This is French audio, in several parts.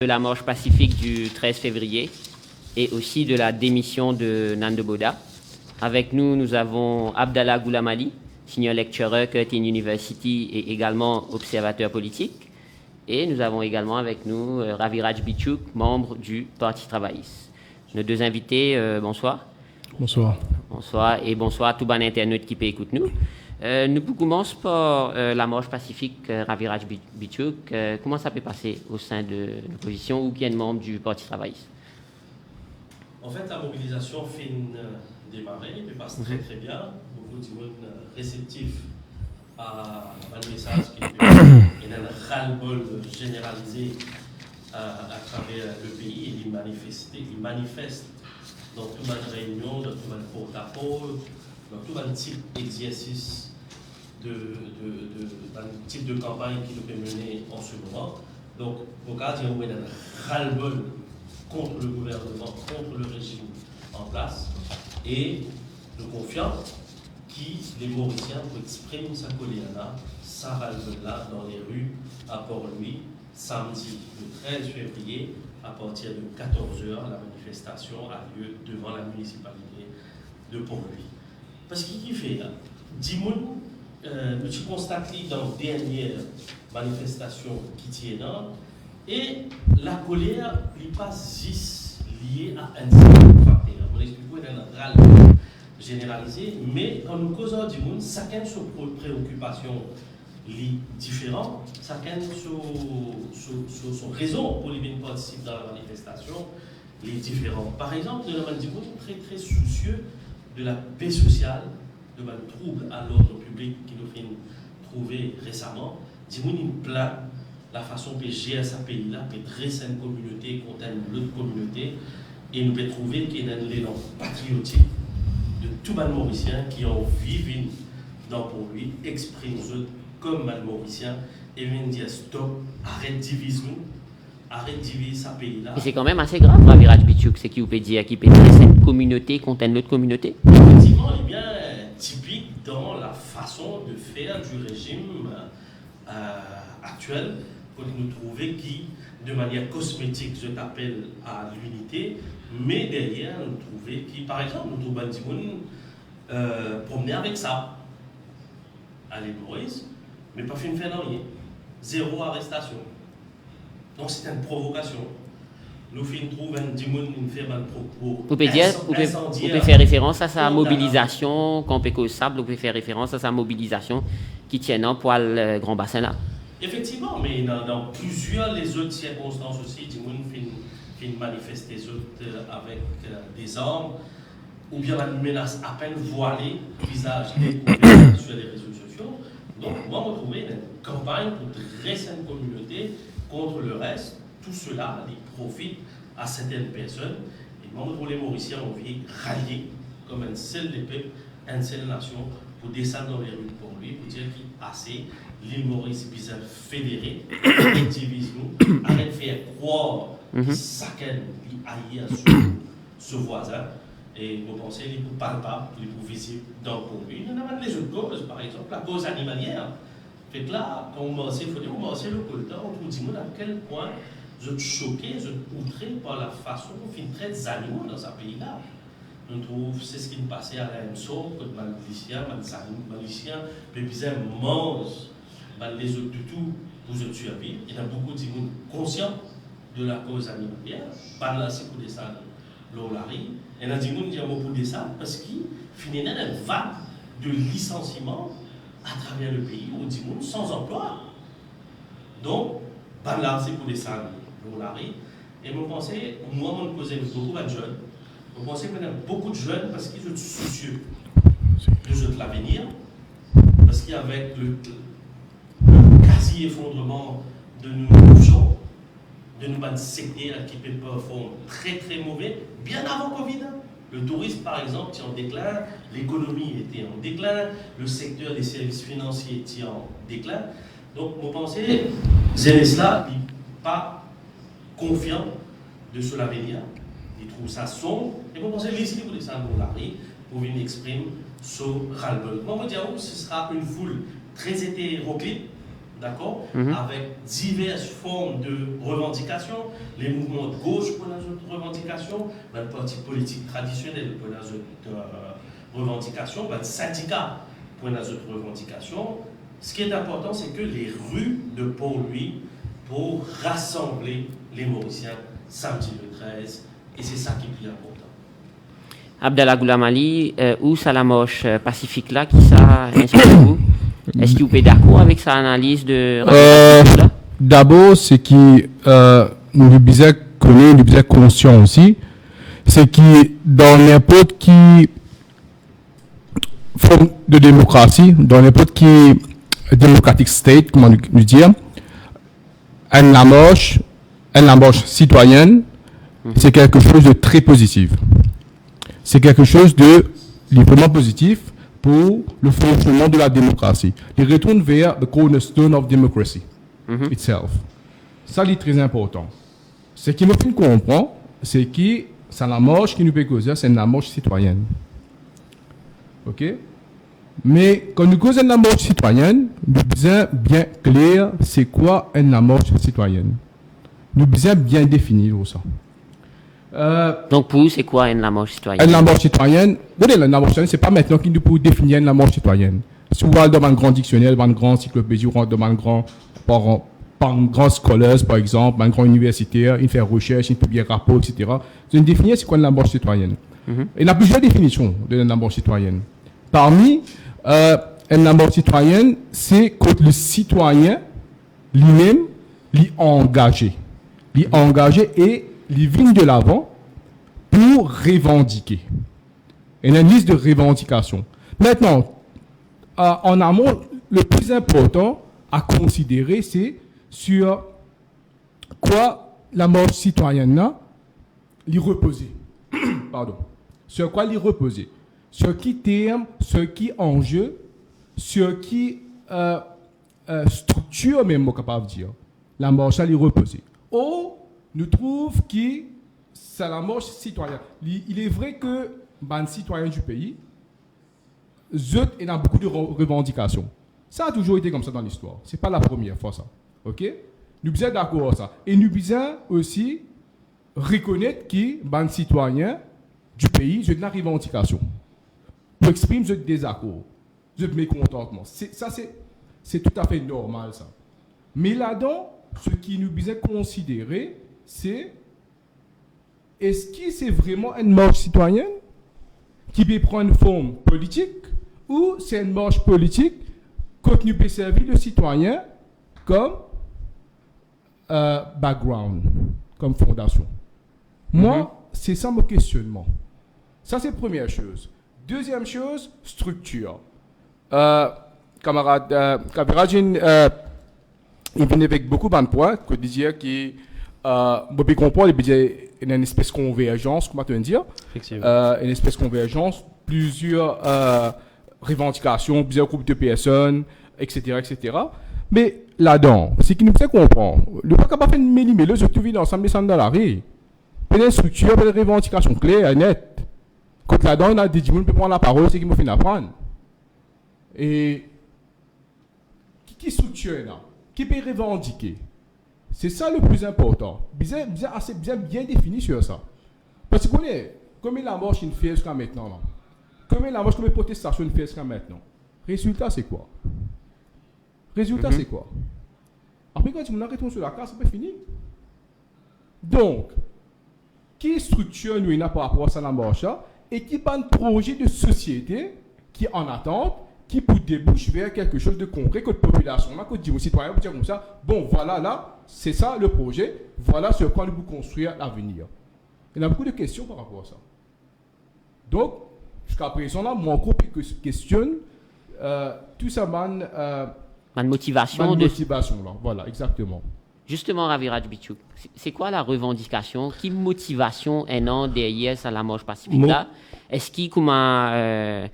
de la marche pacifique du 13 février et aussi de la démission de Nando Boda. Avec nous, nous avons Abdallah Goulamali, senior lecturer Curtin University et également observateur politique. Et nous avons également avec nous Raviraj Bichuk, membre du Parti travailliste. Nos deux invités, bonsoir. Bonsoir. Bonsoir et bonsoir à tout bon internaute qui peut écouter nous. Nous commençons par la marche pacifique Raviraj Bichuk. Comment ça peut passer au sein de l'opposition ou bien membre du Parti travailliste? En fait, la mobilisation fait démarrer, elle passe très très bien. Beaucoup de monde réceptif à un message qui est un ras-le-bol généralisé à travers le pays. Il manifeste dans toute une réunion, dans tout un porte-à-porte, dans tout un type d'exercice, un type de campagne qui nous peut mener en ce moment. Donc, au cas où il y a un ras-le-bol contre le gouvernement, contre le régime en place, et nous confions que les Mauriciens expriment sa colère, sa ras-le-bol dans les rues à Port-Louis, samedi le 13 février, à partir de 14h, la manifestation a lieu devant la municipalité de Port-Louis. Parce qu'il fait là, Dimoun, nous constatons dans la dernière manifestation qui tient là, et la colère n'est pas juste liée à un seul facteur. On explique qu'il y a un râle généralisé, mais quand nous causons Dimoun, chacun son préoccupation différente, chacun son raison pour les participer dans la manifestation est différent. Par exemple, le Dimoun est très très soucieux de la paix sociale, de la trouble à l'ordre public qui nous fait trouver récemment. Dimoun il plaint la façon de gérer ce pays-là, de dresser une communauté contre une autre communauté, et nous pouvons trouver qu'il y a un élan patriotique de tout le Mauricien qui ont vécu dans pour lui, exprime comme un Mauricien, et vient dire stop, arrête de diviser nous, arrête de diviser ce pays-là. Et c'est quand même assez grave, Raviraj Bichuk, c'est qui vous peut dire qu'il peut dresser une communauté contre une autre communauté. Effectivement, il est bien typique dans la façon de faire du régime actuel, pour nous trouver qui, de manière cosmétique, je t'appelle à l'unité, mais derrière, nous trouver qui, par exemple, nous trouvons Dimoun promener avec ça, à l'île Maurice, mais pas fait une faire rien. Zéro arrestation. Donc c'est une provocation. Nous trouvons un Dimoun une fait un propos. Vous pouvez faire référence à sa mobilisation, quand on peut sable, vous pouvez faire référence à sa mobilisation qui tient en poil le Grand Bassin là. Effectivement, mais dans plusieurs les autres circonstances aussi, Dimoun fait manifester avec des armes, ou bien une menace à peine voilée, visage découvert sur les réseaux sociaux. Donc, moi, je trouvais une campagne pour dresser une communauté contre le reste. Tout cela, il profite à certaines personnes. Et moi, je trouve les Mauriciens ont vu rallier comme un seul des peuples, une seule nation, pour descendre dans les rues pour lui, pour dire qu'il est assez. L'île Maurice est bizarre fédérée, division, arrête de faire croire que chacun est allié à son voisin. Et vous pensez les plus palpables, les plus visibles dans pour lui. Il y en a les autres causes, par exemple, la cause animalière. Fait que là, quand on commence, il faut dire, on commence le coltan, on vous dit à quel point vous êtes choqués, vous êtes outrés par la façon dont on traite des animaux dans ce pays-là. On trouve, c'est ce qui nous passait à la MSO, que les Maliciens, les bizarres mangent les autres du tout pour se tuer. Il y a beaucoup de gens conscients de la cause animalière, pas là, c'est pour descendre l'Olari. Et il y a des gens qui ont beaucoup descendre parce qu'il finit une vague de licenciements à travers le pays où des gens sans emploi. Donc, là, c'est pour descendre l'Olari. Et je pensais, moi, je posais beaucoup de jeunes. Je pensais qu'il y a beaucoup de jeunes parce qu'ils sont soucieux de l'avenir. Parce qu'avec le quasi-effondrement de nos gens, de nos secteurs qui peuvent faire très très mauvais, bien avant Covid. Le tourisme, par exemple, était en déclin, l'économie était en déclin, le secteur des services financiers était en déclin. Donc, vous pensez, Zelensla n'est pas confiant de ce l'avenir. Il trouve ça sombre. Et vous pensez, laissez vous descendre dans la rue pour venir exprimer ce ras-le-bol. Moi, je veux dire, ce sera une foule très hétéroclite, d'accord, avec diverses formes de revendications, les mouvements de gauche pour leurs revendications, les partis politiques traditionnels pour leurs revendications, les syndicats pour leurs revendications. Ce qui est important, c'est que les rues de Port-Louis pour rassembler les Mauriciens samedi le 13, et c'est ça qui est plus important. Abdallah Goulamali, où ça la marche pacifique là, qui ça inspire vous? Est-ce que vous êtes d'accord avec sa analyse de D'abord, ce qui nous disait connu, nous disait conscient aussi, c'est que dans n'importe qui forme de démocratie, dans n'importe qui democratic state, comment nous dire, une marche citoyenne, c'est quelque chose de très positif. C'est quelque chose de vraiment positif pour le fonctionnement de la démocratie. Il retourne vers the cornerstone of democracy itself. Ça, c'est très important. Ce qui me fait comprendre, c'est que c'est la marche qui nous peut causer, c'est une marche citoyenne. OK? Mais quand nous causons une marche citoyenne, nous devons bien clair c'est quoi une marche citoyenne. Nous devons bien définir ça. Donc pour vous, c'est quoi une marche citoyenne? Une marche citoyenne, la marche citoyenne, c'est pas maintenant qu'il nous peut définir une marche citoyenne. Si vous allez dans un grand dictionnaire, dans une grande encyclopédie, ou dans un grand, par un grand scolaire, par exemple, un grand universitaire, il fait recherche, il publie un rapport, etc. C'est une définition, c'est quoi une marche citoyenne? Il y a plusieurs définitions de la marche citoyenne. Parmi une marche citoyenne, c'est quand le citoyen lui-même l'y engagé et les vignes de l'avant pour revendiquer. Il y a une liste de revendications. Maintenant, en amont, le plus important à considérer, c'est sur quoi la marche citoyenne l'y reposer. Pardon. Sur quoi l'y reposer. Sur qui terme, sur qui enjeu, sur qui structure, même, on est capable de dire, la marche à l'y reposer. Ou, nous trouvons que c'est la marche citoyenne. Il est vrai que les citoyens du pays, il y a beaucoup de revendications. Ça a toujours été comme ça dans l'histoire. Ce n'est pas la première fois, ça. OK? Nous sommes d'accord avec ça. Et nous devons aussi reconnaître que les citoyens du pays ont des revendications. Pour exprimer ce désaccord, ce mécontentement. Ça, c'est tout à fait normal, ça. Mais là-dedans, ce qui nous devons considérer, c'est est-ce que c'est vraiment une marche citoyenne qui peut prendre une forme politique ou c'est une marche politique qui peut servir le citoyen comme background, comme fondation. Moi, c'est ça mon questionnement. Ça, c'est la première chose. Deuxième chose, structure. Camarade il venait avec beaucoup de points que disait que je comprends, il y a une espèce de convergence, comment te dire, une espèce de convergence, plusieurs revendications, plusieurs groupes de personnes, etc., etc. Mais là-dedans, ce qui nous fait comprendre, le pas capable de faire une méli-mélo, je trouve l'ensemble des dans la rue. Il y a une structure, il y a une revendication claire et nette. Quand là-dedans, on a des gens qui peuvent prendre la parole, c'est qui me fait apprendre. Et qui structure là? Qui peut revendiquer? C'est ça le plus important. Bien défini sur ça. Parce que, comme la marche une fait jusqu'à maintenant, là. Comme la marche, comme les protestations une fait jusqu'à maintenant. Résultat, c'est quoi? C'est quoi? Après, quand tu me retournes sur la case, c'est pas fini. Donc, qui structure nous par rapport à ça la marche et qui a un projet de société qui est en attente, qui peut déboucher vers quelque chose de concret que la population, que dit aux citoyens, pour dire comme ça, bon, voilà, là, c'est ça le projet, voilà sur quoi nous pouvons construire l'avenir. Il y a beaucoup de questions par rapport à ça. Donc, jusqu'à présent, là, mon groupe questionne tout ça, ma motivation. Là, voilà, exactement. Justement, Ravi Rajbichuk, c'est quoi la revendication? Quelle motivation est derrière ça, la marche pacifique là? Est-ce qu'il, comme Abdallah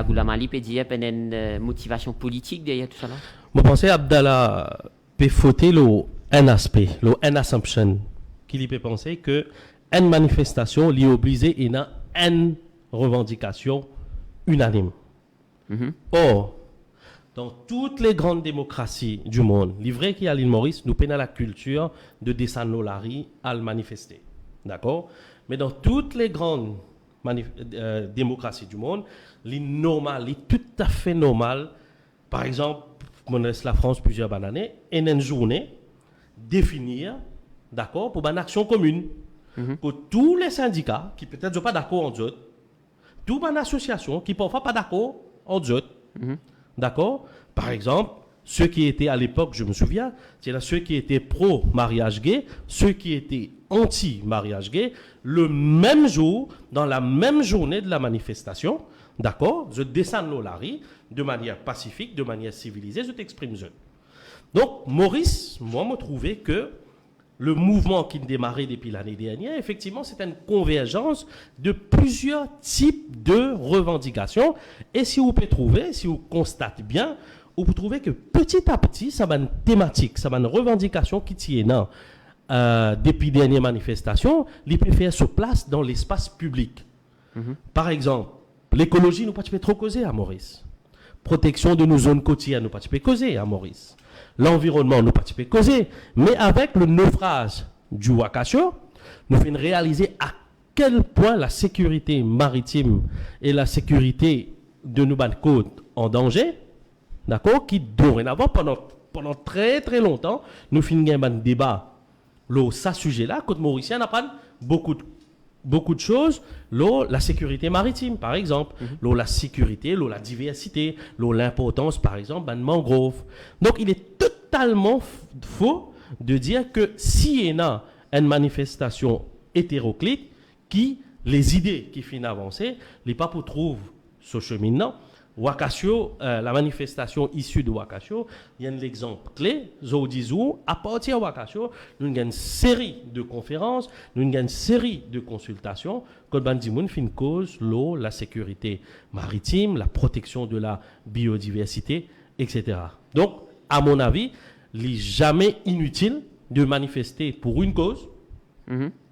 Goulamali peut dire qu'il y a une motivation politique derrière tout ça là? Je pense que Abdallah peut fauter un aspect, un assumption, qu'il peut penser que une manifestation est obligée à une revendication unanime. Or, dans toutes les grandes démocraties du monde, livré qui à l'île Maurice, nous peinons la culture de descendre nos laris à le manifester. D'accord? Mais dans toutes les grandes démocraties du monde, l'île normal, l'île tout à fait normal, par exemple, on laisse la France plusieurs années, et une journée, définir, d'accord, pour une action commune. Que tous les syndicats, qui peut-être ne sont pas d'accord entre eux, toute une association qui parfois pas d'accord entre eux, d'accord? Par exemple, ceux qui étaient à l'époque, je me souviens, c'est là ceux qui étaient pro-mariage gay, ceux qui étaient anti-mariage gay, le même jour, dans la même journée de la manifestation, d'accord? Je descends nos laris de manière pacifique, de manière civilisée, je t'exprime je. Donc, Maurice, moi, me trouvais que le mouvement qui démarrait depuis l'année dernière, effectivement, c'est une convergence de plusieurs types de revendications. Et si vous pouvez trouver, si vous constatez bien, vous trouvez que petit à petit, ça va une thématique, ça va une revendication qui tient depuis la dernière manifestation, les peut faire sur place dans l'espace public. Par exemple, l'écologie, nous pas trop causer à Maurice. Protection de nos zones côtières, nous pas causer à Maurice. L'environnement, nous pas causer. Mais avec le naufrage du Wakasho, nous faisons réaliser à quel point la sécurité maritime et la sécurité de nos côtes en danger, d'accord, qui dorénavant, pendant très très longtemps, nous finissons un débat, ça sujet-là, côte mauricien, n'a pas beaucoup de choses, la sécurité maritime, par exemple, la sécurité, la diversité, l'importance, par exemple, de mangrove. Donc, il est totalement faux de dire que s'il y a une manifestation hétéroclite, qui, les idées qui finissent avancer, les papes trouvent ce chemin-là. Wakasho, la manifestation issue de Wakasho, il y a un exemple clé, Zodizou, à partir de Wakasho, nous avons une série de conférences, nous avons une série de consultations, quand Bandimoun fait une cause, l'eau, la sécurité maritime, la protection de la biodiversité, etc. Donc, à mon avis, il n'est jamais inutile de manifester pour une cause,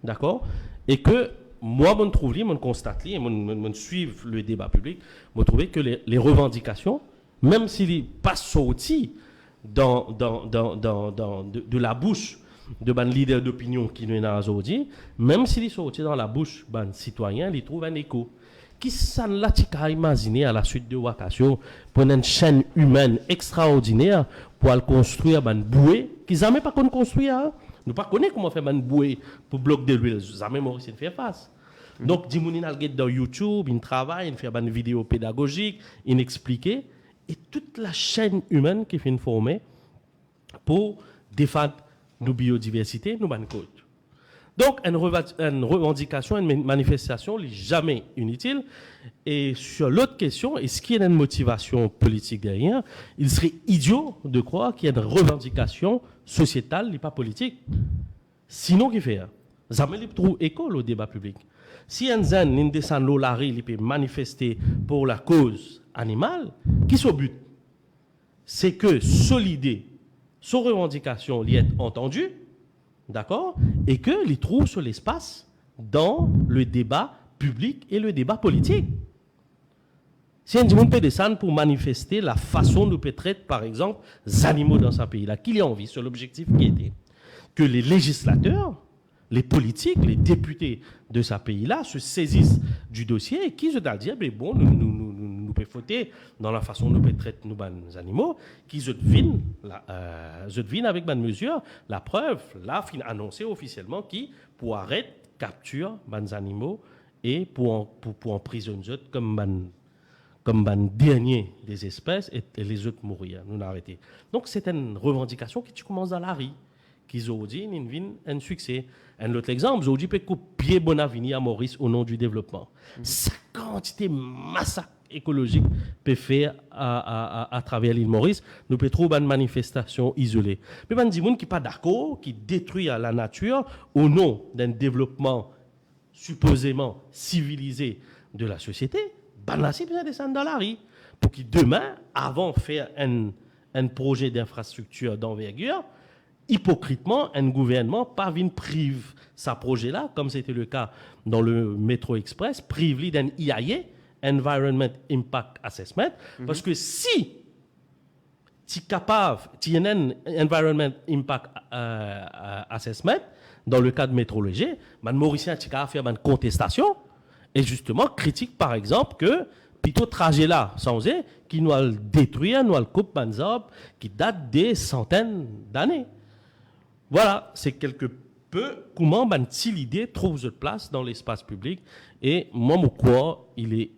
d'accord, et que moi, je constate, je suis le débat public, je trouve que les revendications, même s'ils passent sortis de la bouche de ban leader d'opinion qui nous a aujourd'hui, même s'ils sont sortis dans la bouche ban citoyen, ils trouvent un écho. Qui s'en l'a imaginer à la suite de Wakasho pour une chaîne humaine extraordinaire pour aller construire ban bouée qu'ils n'ont même pas construire. Nous ne connaissons pas comment faire ban bouée pour bloc de l'huile. Jamais Maurice fait face. Donc, Dimouni a dans YouTube, il travaille, il fait une vidéo pédagogique, il explique, et toute la chaîne humaine qui fait former pour défendre nos biodiversités, nos bonnes côtes. Donc, une revendication, une manifestation n'est jamais inutile. Et sur l'autre question, est-ce qu'il y a une motivation politique derrière? Il serait idiot de croire qu'il y a une revendication sociétale et pas politique. Sinon, qu'il fait? Jamais il trouve écho au débat public. Si un zen, une descend l'olari, il peut manifester pour la cause animale, qui est au but? C'est que solider son revendication lui est entendue, d'accord, et que les trouve sur l'espace dans le débat public et le débat politique. Si un monde peut descendre pour manifester la façon dont peut traiter, par exemple, les animaux dans ce pays-là, qu'il y a envie sur l'objectif qui était que les législateurs, les politiques, les députés de ce pays-là se saisissent du dossier et qui, je dois dire, mais bon, nous pouvons fauter dans la façon dont nous traiter nos animaux, qui je devine avec bonne mesure la preuve, là, annoncée officiellement, qui pour arrêter, capture les animaux et pour emprisonner comme dernier des espèces et les autres mourir. Nous arrêter. Donc c'est une revendication qui commence dans la rue, qui aujourd'hui un succès. Un autre exemple, aujourd'hui peut couper Bonavini à Maurice au nom du développement. Sa quantité massacre écologique peut faire à travers l'île Maurice, nous peut trouver une manifestation isolée. Mais il y a des gens qui ne sont pas d'accord, qui détruisent la nature au nom d'un développement supposément civilisé de la société. Là, c'est besoin de descendre dans la rue pour que demain, avant de faire un projet d'infrastructure d'envergure, hypocritement, un gouvernement pas vient prive sa projet-là, comme c'était le cas dans le métro express, prive d'un IAE, Environment Impact Assessment, parce que si tu es capable, tu as un environment impact assessment, dans le cas de métrologie, les Mauriciens sont capables de faire une contestation et justement critique par exemple que plutôt trajet là, sans qui nous a détruit, nous a coupé des arbres qui datent des centaines d'années. Voilà, c'est quelque peu comment une petite idée trouve sa place dans l'espace public et moi, mon quoi, il est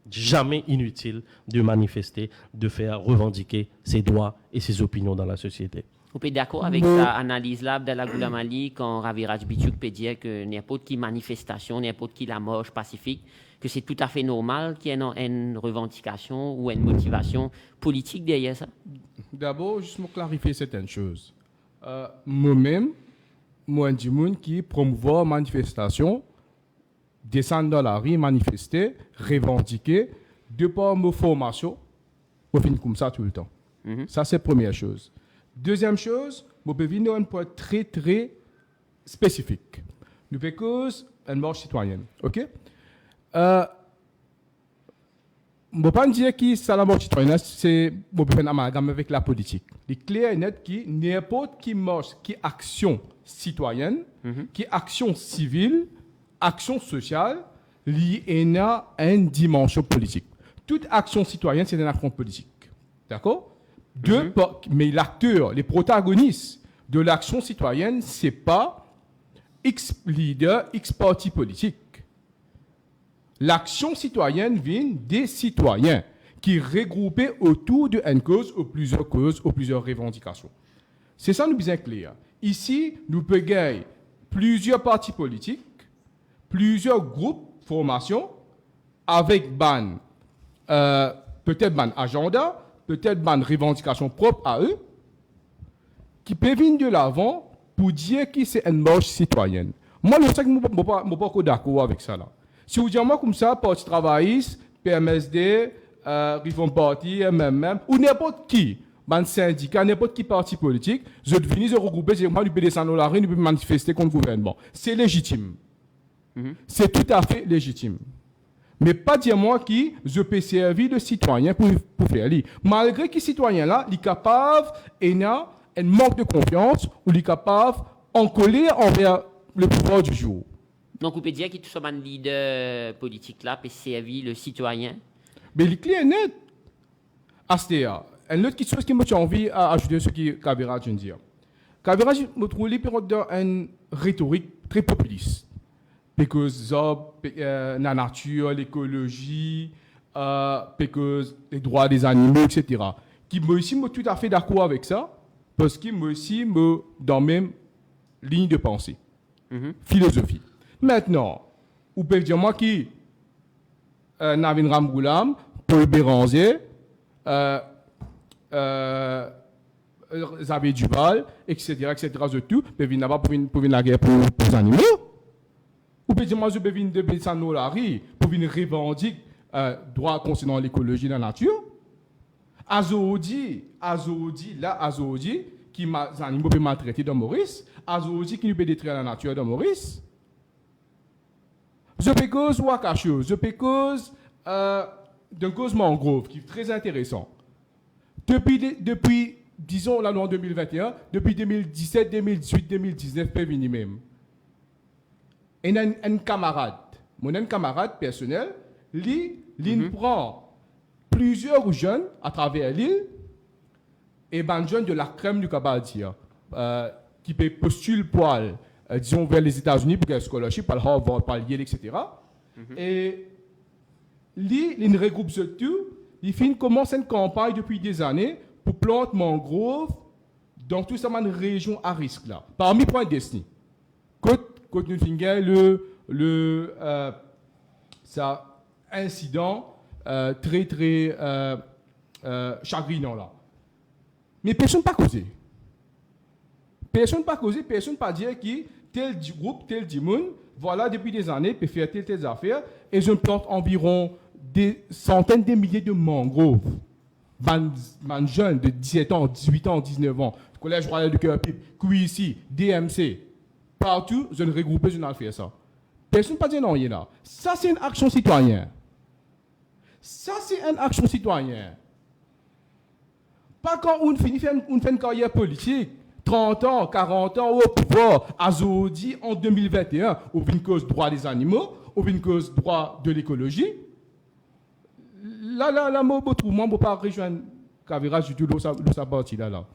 jamais inutile de manifester, de faire revendiquer ses droits et ses opinions dans la société. Vous êtes d'accord avec cette analyse-là, Abdallah Goulamali, quand Ravi Rajbichuk peut dire que n'importe qui manifestation, n'importe qui la marche pacifique, que c'est tout à fait normal qu'il y ait une revendication ou une motivation politique derrière ça? D'abord, juste pour clarifier certaines choses. Moi-même, moi, je suis qui promouvoir la manifestation, descendre dans la rue, manifester, revendiquer, de par ma formation, je finis comme ça tout le temps. Ça, c'est la première chose. Deuxième chose, je peux venir à un point très, très spécifique. Nous faisons cause une marche citoyenne. OK? Je ne peux pas dire que c'est la marche citoyenne, c'est un amalgame avec la politique. Il est clair et net que n'importe qui marche, qui action citoyenne, qui action civile, action sociale, liée à une dimension politique. Toute action citoyenne, c'est une action politique. D'accord? Mais l'acteur, les protagonistes de l'action citoyenne, ce n'est pas X leader, X parti politique. L'action citoyenne vient des citoyens qui regroupés autour d'une cause ou plusieurs causes ou plusieurs revendications. C'est ça nous bien clair. Ici, nous pouvons gagner plusieurs partis politiques, plusieurs groupes, formations, avec peut-être ban agenda, peut-être ban revendication propre à eux, qui peuvent venir de l'avant pour dire que c'est une marche citoyenne. Moi, je sais que je ne suis pas d'accord avec ça. Là. Si vous dites moi comme ça, Parti travailliste, PMSD, Reform Party, MMM, ou n'importe qui, ban syndicat, n'importe qui parti politique, je venir se regrouper, je vais descendre dans la rue, je vais manifester contre le gouvernement. C'est légitime. C'est tout à fait légitime. Mais pas dire moi qui je peux servir de citoyen pour faire ça. Malgré que citoyen là, il est capable et a un manque de confiance ou il est capable en colère envers le pouvoir du jour. Donc, vous pouvez dire que tout ce leader politique là peut servir le citoyen. Mais il est clair et net. Astéa, une autre chose qui m'a envie d'ajouter ce que Kabira vient de dire. Kabira me trouve dans une rhétorique très populiste. Parce que la nature, l'écologie, parce que les droits des animaux, etc. Qui me aussi tout à fait d'accord avec ça, parce qu'il me aussi dans la même ligne de pensée, philosophie. Maintenant, vous pouvez dire moi qui Navin Ramgoulam, Paul Béranger, Xavier Duval, etc., de tout, peuvent venir là-bas pour venir la guerre pour les animaux. Ou peut-dire moi je peux venir de Bessanolari pour venir revendiquer droit concernant l'écologie de la nature. Azodi, qui m'a animaux peut maltraiter dans Maurice, Azodi qui nous peut détruire la nature dans Maurice. Je peux cause Wakasho, je peux cause d'un cause mangrove qui est très intéressant. Depuis disons la loi en 2021, depuis 2017, 2018, 2019, peut venir même. Et un camarade, mon camarade personnel, lui prend plusieurs jeunes à travers l'île et ben jeunes de la crème du Kabadia qui peut postuler pour disons vers les États-Unis pour un scholarship par Harvard, par Yale, etc. Et lui, il regroupe ce tout, il commence une campagne depuis des années pour planter mangrove dans toute cette région à risque là. Parmi Point Destiny. Côte nous finger ça incident très très chagrinant là. Mais personne pas causé. Personne pas causé, personne pas dire qui tel groupe, tel monde, voilà depuis des années peut faire telles affaires et je plante environ des centaines de milliers de mangroves. Man jeunes de 17 ans, 18 ans, 19 ans, collège royal de Cœur-Pipe, QIC, DMC. Partout, je ne regroupe, je n'ai pas fait ça. Personne ne peut dire non, il est là. Ça, c'est une action citoyenne. Ça, c'est une action citoyenne. Pas quand on fait une carrière politique. 30 ans, 40 ans au pouvoir, Azodi en 2021, au une cause droit des animaux, au une cause droit de l'écologie. Là, moi, je ne peux pas rejoindre Kavira du tout de sa partie là.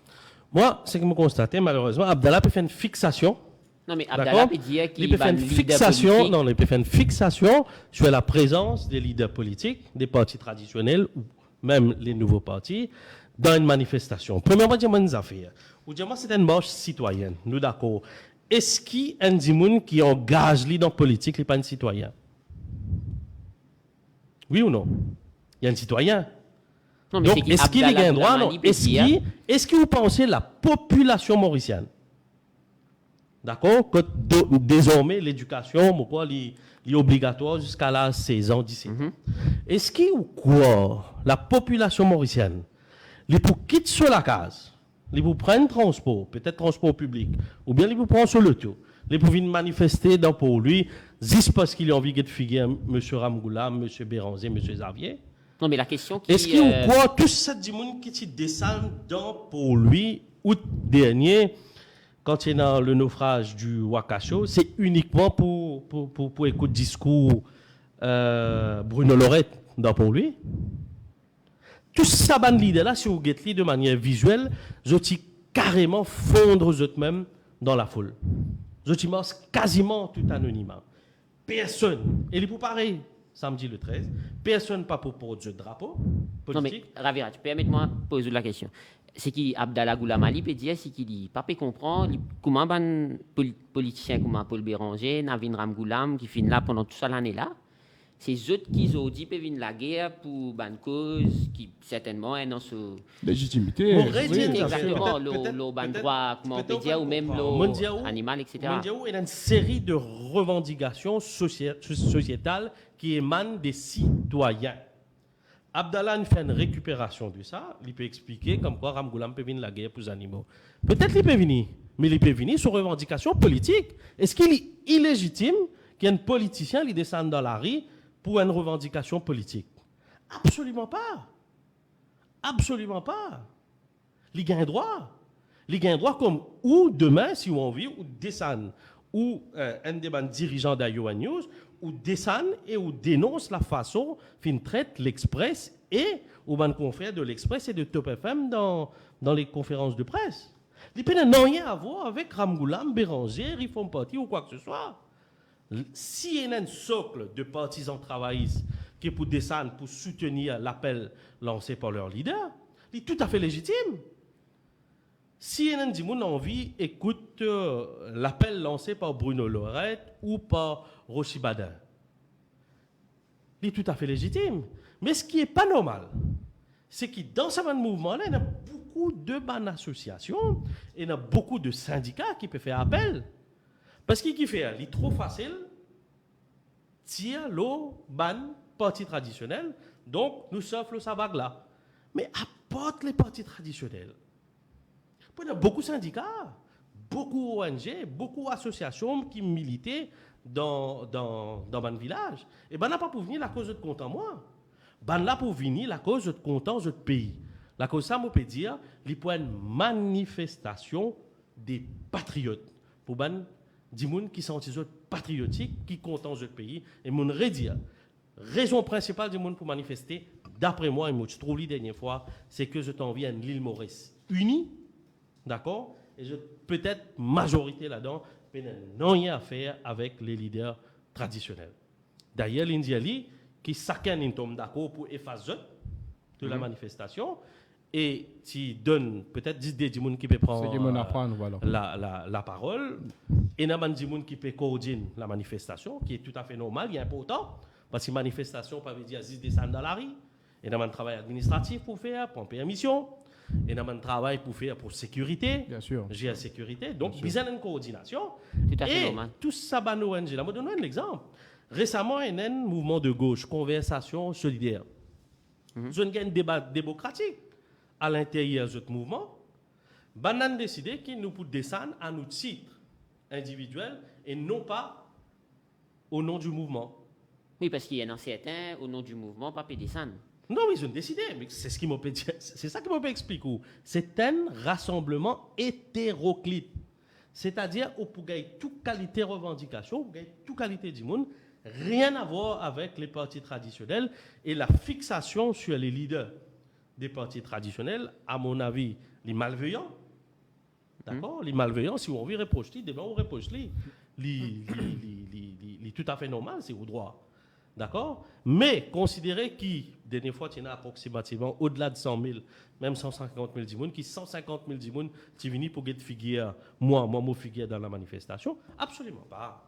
Moi, c'est que je constate, malheureusement, Abdallah peut faire une fixation. Non, mais Abdallah peut dire qu'il peut faire va une fixation. Non, il peut faire une fixation sur la présence des leaders politiques, des partis traditionnels ou même les nouveaux partis dans une manifestation. Premièrement, il y a une affaire. Ou dire, c'est une marche citoyenne. Nous d'accord. Est-ce qu'il y a un gens qui engage dans la politique, n'est pas un citoyen? Oui ou non? Il y a un citoyen. Non, mais donc, est-ce qu'il y a un droit? Non. Est-ce que vous pensez la population mauricienne? D'accord? Que désormais, l'éducation, est obligatoire jusqu'à l'âge 16 ans, 17 ans. Est-ce qu'il ou quoi, la population mauricienne, les pour quitter sur la case, les pour prendre transport, peut-être transport public, ou bien les pour prendre sur le tour, les pour venir manifester dans pour lui, juste parce qu'il a envie de figurer M. Ramgoulam, M. Béranger, M. Xavier? Non, mais la question qui... Est-ce qu'il ou quoi, tout ça du monde qui descend dans pour lui, août dernier, quand il est dans le naufrage du Wakasho, c'est uniquement pour écouter le discours Bruno Lorette dans pour lui? Tout ça, ban leader là, si vous regardez de manière visuelle, je carrément fondre eux-mêmes dans la foule. Je quasiment tout anonymat. Personne, et il est pareil, samedi le 13, personne pas pour porter le drapeau politique. Non mais, Ravira, permettez-moi de poser la question. C'est qui Abdallah Goulamali peut dire, c'est qu'il dit, pas peut comprendre comment un politicien comme Paul Béranger, Navin Ramgoulam, qui finit là pendant toute cette année-là, c'est eux qui ont dit qu'ils la guerre pour une cause qui certainement est dans ce... Légitimité. Oui, exactement, le droit, comment on peut dire, ou même l'animal, etc. Mondiaou est une série de revendications sociétales qui émanent des citoyens. Abdallah fait une récupération de ça, il peut expliquer comme quoi Ramgoulam peut venir la guerre pour les animaux. Peut-être qu'il peut venir, mais il peut venir sur revendication politique. Est-ce qu'il est illégitime qu'un politicien lui descende dans la rue pour une revendication politique? Absolument pas. Absolument pas. Il gagne droit. Il gagne droit comme ou demain, si on veut, ou descend, ou un des dirigeants d'Iowa News, ou descend et ou dénonce la façon fin traite l'Express et ou ban confrères de l'Express et de Top FM dans les conférences de presse. Il n'a rien à voir avec Ramgoulam, Béranger, Reform Party ou quoi que ce soit. S'il y a un socle de partisans travaillistes qui est pour descendre, pour soutenir l'appel lancé par leur leader, il est tout à fait légitime. Si un gens ont envie, écoute l'appel lancé par Bruno Lorette ou par Rochi Badin. Il est tout à fait légitime. Mais ce qui n'est pas normal, c'est que dans ce mouvement-là, il y a beaucoup de bonnes associations et il y a beaucoup de syndicats qui peuvent faire appel. Parce qu'il fait, il est trop facile, tire l'eau, ban, parti traditionnel, donc nous souffle sa vague là. Mais apporte les partis traditionnels. Il y a beaucoup de syndicats, beaucoup ONG, beaucoup d'associations qui militaient dans mon village. Et ben n'a pas pour venir la cause de content moi. Ben là pour venir la cause de content de pays. La cause ça, on peut dire, il y a une manifestation des patriotes. Pour ben des gens qui sont patriotiques, qui content de pays. Et mon redire, raison principale des gens pour manifester, d'après moi, et moi je trouve la dernière fois, c'est que je t'envie à l'île Maurice unie. D'accord? Et peut-être majorité là-dedans, n'a rien à faire avec les leaders traditionnels. D'ailleurs, l'Indiali, qui chacun est d'accord pour effacer de la manifestation, et qui donne peut-être 10 des gens qui peuvent prendre la parole, et il y a des gens qui peuvent coordonner la manifestation, qui est tout à fait normal, il est important, parce que manifestation, ça veut dire 10 descendre dans la rue, et il y a un travail administratif pour faire, pour permission. Et nous avons un travail pour faire pour sécurité, gérer la sécurité. Donc, il y a une coordination. Tout à fait normal. Tout ça, c'est ONG. Je vais donner un exemple. Récemment, il y a un mouvement de gauche, Conversation solidaire. Il y a un débat démocratique à l'intérieur de ce mouvement. Nous avons décidé que nous pouvons descendre à nos titres individuels et non pas au nom du mouvement. Oui, parce qu'il y en a certains, au nom du mouvement, pas descendre. Non, ils ont décidé, mais c'est ce qui m'a fait dire. C'est ça qui m'a fait expliquer. C'est un rassemblement hétéroclite. C'est-à-dire, où pour gagner toute qualité revendication, pour gagner toute qualité du monde, rien à voir avec les partis traditionnels et la fixation sur les leaders des partis traditionnels, à mon avis, les malveillants. D'accord? Les malveillants, si on veut reprocher, demain on reproche les tout à fait normal, c'est au droit. D'accord? Mais considérez qui, dernière fois, il y en a approximativement au-delà de 100 000, même 150 000 dimoun, qui 150 000 dimoun, qui viennent pour get figure, moi, figure dans la manifestation? Absolument pas.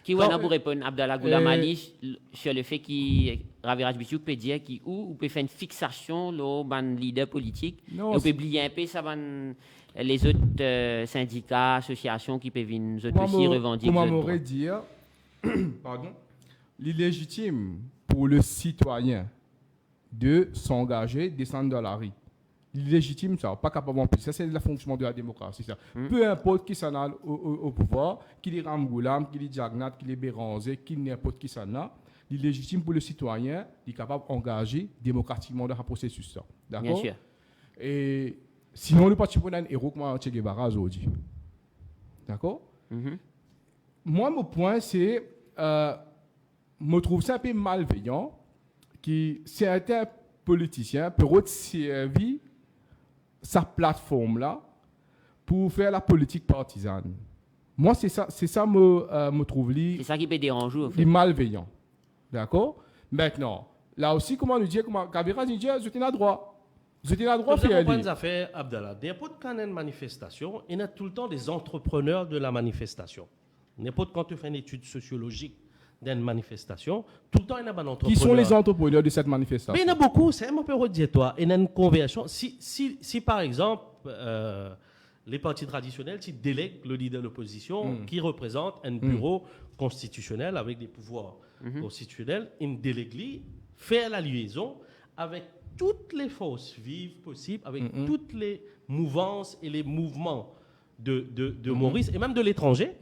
Qui va pour répondre Abdallah Goulamali sur le fait que Raviraj Bichouk peut dire ou peut faire une fixation le leader politique et on peut oublier un peu ça les autres syndicats, associations qui peuvent venir aussi revendiquer. Comment m'aurait dire pardon, l'illégitime pour le citoyen de s'engager, descendre dans la rue. Légitime, ça, pas capable en plus. Ça, c'est le fonctionnement de la démocratie. Ça. Peu importe qui s'en a au pouvoir, qu'il est Ramgoulam, qu'il est Diagnat, qu'il est Béranzé, qu'il n'importe qui s'en a, légitime pour le citoyen, il est capable d'engager démocratiquement dans le processus. Ça. D'accord? Bien sûr. Et sinon, le parti pour un héros comme Che Guevara aujourd'hui. D'accord? Moi, mon point, c'est, je trouve ça un peu malveillant que certains politiciens peuvent servir sa plateforme-là pour faire la politique partisane. Moi, c'est ça me trouve c'est ça qui peut déranger, en fait. les malveillants. D'accord? Maintenant, là aussi, comment nous dire, comment Kabira dit, je tiens à droit. Je tiens à droit, Vous faire avez affaires, Abdallah. N'importe quand il y a une manifestation, il y a tout le temps des entrepreneurs de la manifestation. N'importe quand tu fais une étude sociologique d'une manifestation, tout le temps il y a un entrepreneur. Qui sont les entrepreneurs de cette manifestation? Mais il y en a beaucoup, c'est un peu dire toi. Il y a une conversion. Si par exemple, les partis traditionnels, si délèguent le leader de l'opposition qui représente un bureau constitutionnel avec des pouvoirs constitutionnels, ils délèguent, faire la liaison avec toutes les forces vives possibles, avec toutes les mouvances et les mouvements de Maurice et même de l'étranger,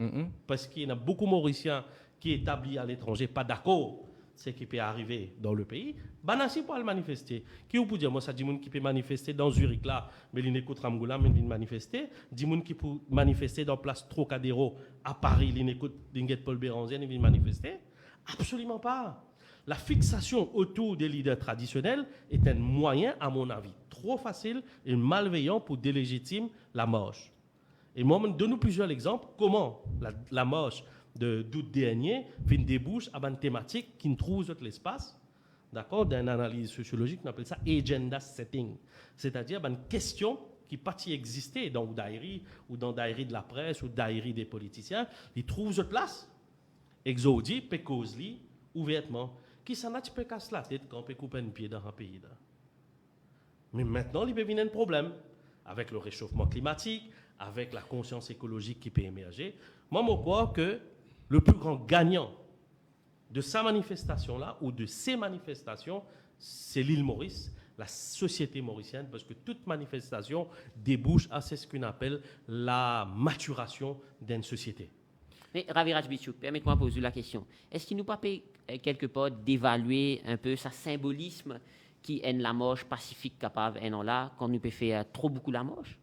parce qu'il y en a beaucoup Mauriciens qui établis à l'étranger, pas d'accord, c'est qui peut arriver dans le pays, Banassi pour le manifester. Qui vous peut dire, moi, ça dit qui peut manifester dans Zurich là, mais il n'écoute Ramgoula, mais il manifester. Dit qui peut manifester dans place Trocadéro à Paris, il n'écoute Paul Béranzien, il manifester. Absolument pas. La fixation autour des leaders traditionnels est un moyen, à mon avis, trop facile et malveillant pour délégitimer la marche. Et moi, donne-nous plusieurs exemples. Comment la marche d'août dernier fait une débouche à une thématique qui ne trouve pas l'espace, d'accord, d'une analyse sociologique, on appelle ça agenda setting. C'est-à-dire une question qui pas exister dans le diary ou dans le diary de la presse ou le diary des politiciens, ils trouvent sa place. Exodi, pécosli, ouvertement. Qui s'en a, tu peux casser la tête quand on peut couper un pied dans un pays là. Mais maintenant, il peut venir un problème avec le réchauffement climatique, avec la conscience écologique qui peut émerger. Moi, je crois que le plus grand gagnant de sa manifestation-là ou de ces manifestations, c'est l'île Maurice, la société mauricienne, parce que toute manifestation débouche à ce qu'on appelle la maturation d'une société. Mais Raviraj Bichouk, permettez-moi de poser la question. Est-ce qu'il nous pas quelque part d'évaluer un peu sa symbolisme qui est la marche pacifique capable et non là, quand nous peut faire trop beaucoup la marche?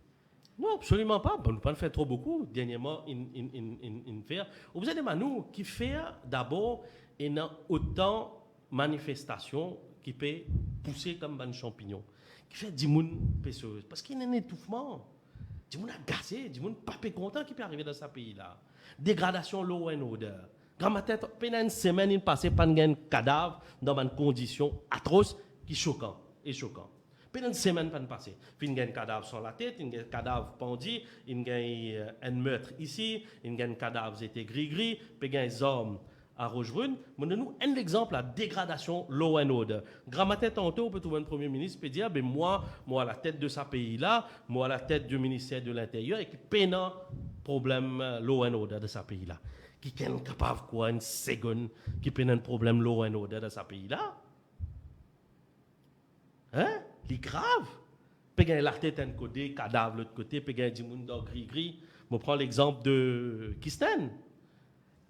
Non, absolument pas. On ne peut pas faire trop beaucoup. Dernièrement, in faire. Vous avez des nous qui fait d'abord autant de manifestations qui peut pousser comme un champignon. Qui fait 10 000 personnes. Parce qu'il y a un étouffement. 10 000 agacés, 10 000 pas content qui peut arriver dans ce pays-là. Dégradation law and order. Grand tête, pendant une semaine, il passe par un cadavre dans une condition atroce qui est choquant. Pendant une semaine, pas passé. Il y a un cadavre sans la tête, il y a un cadavre pendu, il y a un meurtre ici, il y a un cadavre qui était gris-gris, il y a des hommes à Rochebrune. Nous un exemple la dégradation law and order. Grand-tête, tantôt, on peut trouver un premier ministre qui peut dire, ben moi, à la tête de ce pays-là, moi, à la tête du ministère de l'Intérieur, et qui peine problème law and order de ce pays-là. Qui est capable quoi, une seconde, qui peine un problème law and order de ce pays-là? Hein? C'est grave. Puis il y a la tête d'un côté, cadavre de l'autre côté, puis il y a des gens gris-gris. Je prends l'exemple de Kisten.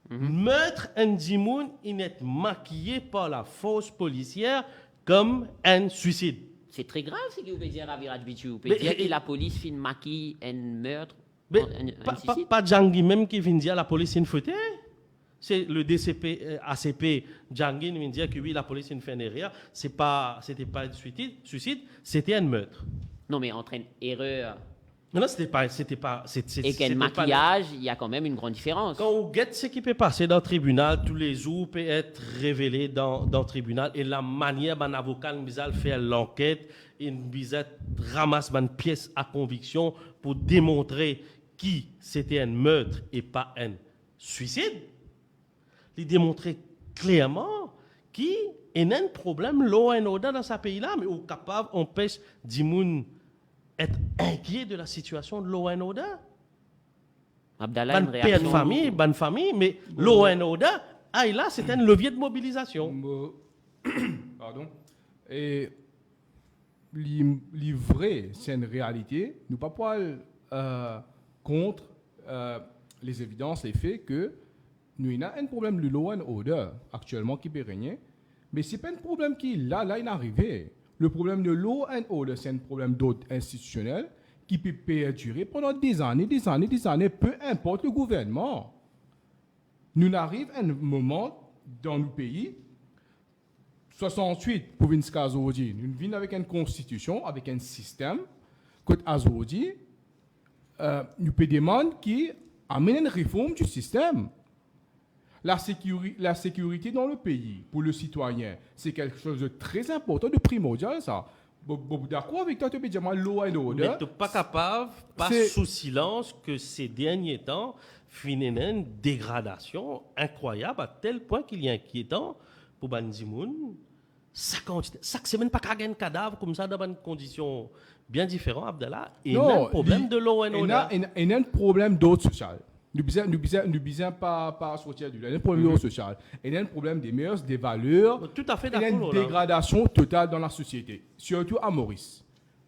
Meurtre un dimoun, il est maquillé par la force policière comme un suicide. C'est très grave ce que vous pouvez dire à Viraj Bichu. Vous Mais- pouvez dire que la police fait maquille un meurtre, Mais un suicide. pas Djangui même qui vient dire la police une faute. C'est le DCP, ACP, Djangui vient dire que oui, la police une fait une erreur. C'était pas un suicide, c'était un meurtre. Non, mais entre une erreur Non, c'était pas. et qu'un maquillage, il y a quand même une grande différence. Quand on guette ce qui peut passer dans le tribunal, tous les jours peut être révélé dans le tribunal et la manière dont l'avocat fait l'enquête, il ramasse une pièce à conviction pour démontrer qui c'était un meurtre et pas un suicide. Il démontrait clairement qui est un problème law and order dans ce pays-là, mais on est capable, on empêche d'être inquiet de la situation de law and order. Abdallah, une Bonne père de réaction. bonne famille, mais law and order, là, c'est un levier de mobilisation. Pardon. Et vrai, c'est une réalité. Nous ne pouvons pas contre les évidences, les faits que nous avons un problème de law and order actuellement qui peut régner. Mais ce n'est pas un problème qui là est arrivé. Le problème de law and order, c'est un problème d'ordre institutionnel qui peut perdurer pendant des années, peu importe le gouvernement. Nous arrivons à un moment dans nos pays, 68 pour venir jusqu'à aujourd'hui, nous venons avec une constitution, avec un système, que aujourd'hui, nous peut demander qui amène une réforme du système. La sécurité dans le pays, pour le citoyen, c'est quelque chose de très important, de primordial, ça. D'accord avec toi, tu peux dire, law and order. Mais tu n'es pas capable, pas sous silence, que ces derniers temps, finalement, une dégradation incroyable, à tel point qu'il est inquiétant pour Banzimoun. Chaque semaine, pas qu'à un cadavre comme ça, dans une condition bien différente, Abdallah. Et il y a un problème de law and order. Il y a un problème d'ordre social. Nous ne pas sortir du là. Il y a un problème d'ordre social. Il y a un problème des mœurs, des valeurs. Tout à fait Il y a d'accord. une dégradation totale dans la société, surtout à Maurice.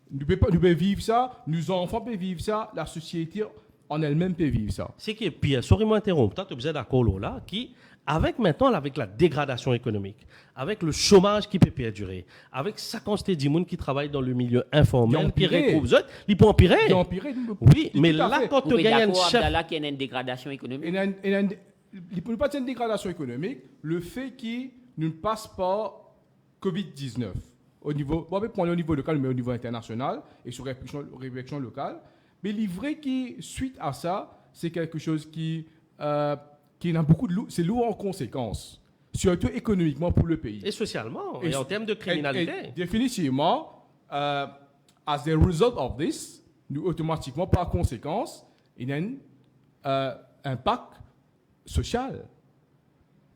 Nous pouvons vivre ça, nos enfants peuvent vivre ça, la société en elle-même peut vivre ça. Ce qui est pire, sorry-moi interrompre, tu es d'accord là, qui, avec maintenant, avec la dégradation économique, avec le chômage qui peut perdurer, avec sa quantité de monde qui travaille dans le milieu informel, qui retrouve autres, il peut empirer. Il peut empirer. Oui, mais là, quand Vous tu êtes gagnes un d'accord, chef. Abdallah, qu'il y a une dégradation économique? Il ne peut pas être une dégradation économique. Le fait qu'il ne passe pas COVID-19 au niveau, on peut prendre au niveau local, mais au niveau international et sur réflexion locale. Mais livré qui, suite à ça, c'est quelque chose qui a beaucoup de c'est lourd en conséquences, surtout économiquement pour le pays. Et socialement, et en termes de criminalité. Et définitivement, as a result of this, nous automatiquement, par conséquence, il y a un impact social.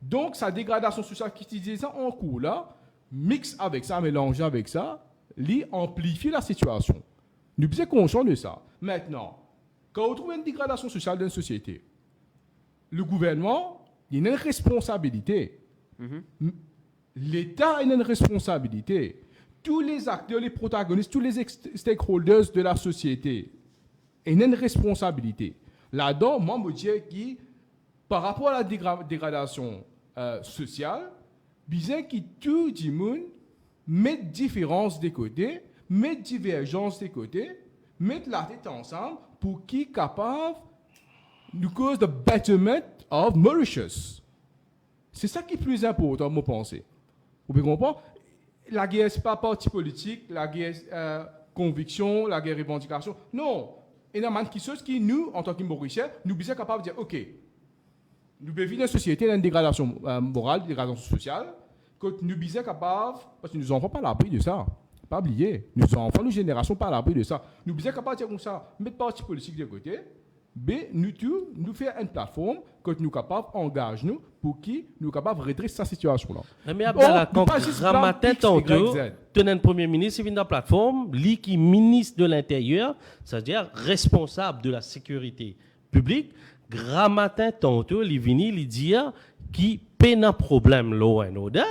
Donc, sa dégradation sociale qui disait ça en cours là, mix avec ça, mélange avec ça, amplifie la situation. Nous sommes conscients de ça. Maintenant, quand on trouve une dégradation sociale d'une société, le gouvernement, il a une responsabilité. L'État a une responsabilité. Tous les acteurs, les protagonistes, tous les stakeholders de la société ont une responsabilité. Là-dedans, moi, je dis que par rapport à la dégradation sociale, bien que tout le monde mette différence des côtés, mette divergence des côtés, mette la tête ensemble pour qui est capable de cause the betterment of Mauritius. C'est ça qui est plus important, moi, penser. Vous comprenez? La guerre, ce n'est pas parti politique, la guerre conviction, la guerre revendication. Non. Il y a des choses qui, nous, en tant que Mauriciens, nous sommes capables de dire, OK, nous vivons dans une société, dans une dégradation morale, une dégradation sociale, que nous sommes capables, parce que nous n'avons pas l'abri de ça. Pas oublier. Nos enfants, nos générations, pas l'abri de ça. Nous sommes capables de dire comme ça, mettre parti politique de côté, mais nous faire une plateforme que nous sommes capables d'engager nous pour qui nous sommes capables de redresser cette situation-là. Mais Abdallah, quand Ramatin Tando, tenant Premier ministre, il vient dans la plateforme, lui qui est ministre de l'Intérieur, c'est-à-dire responsable de la sécurité publique, Ramatin Tando, il vient, il dit qu'il peine un problème law and order.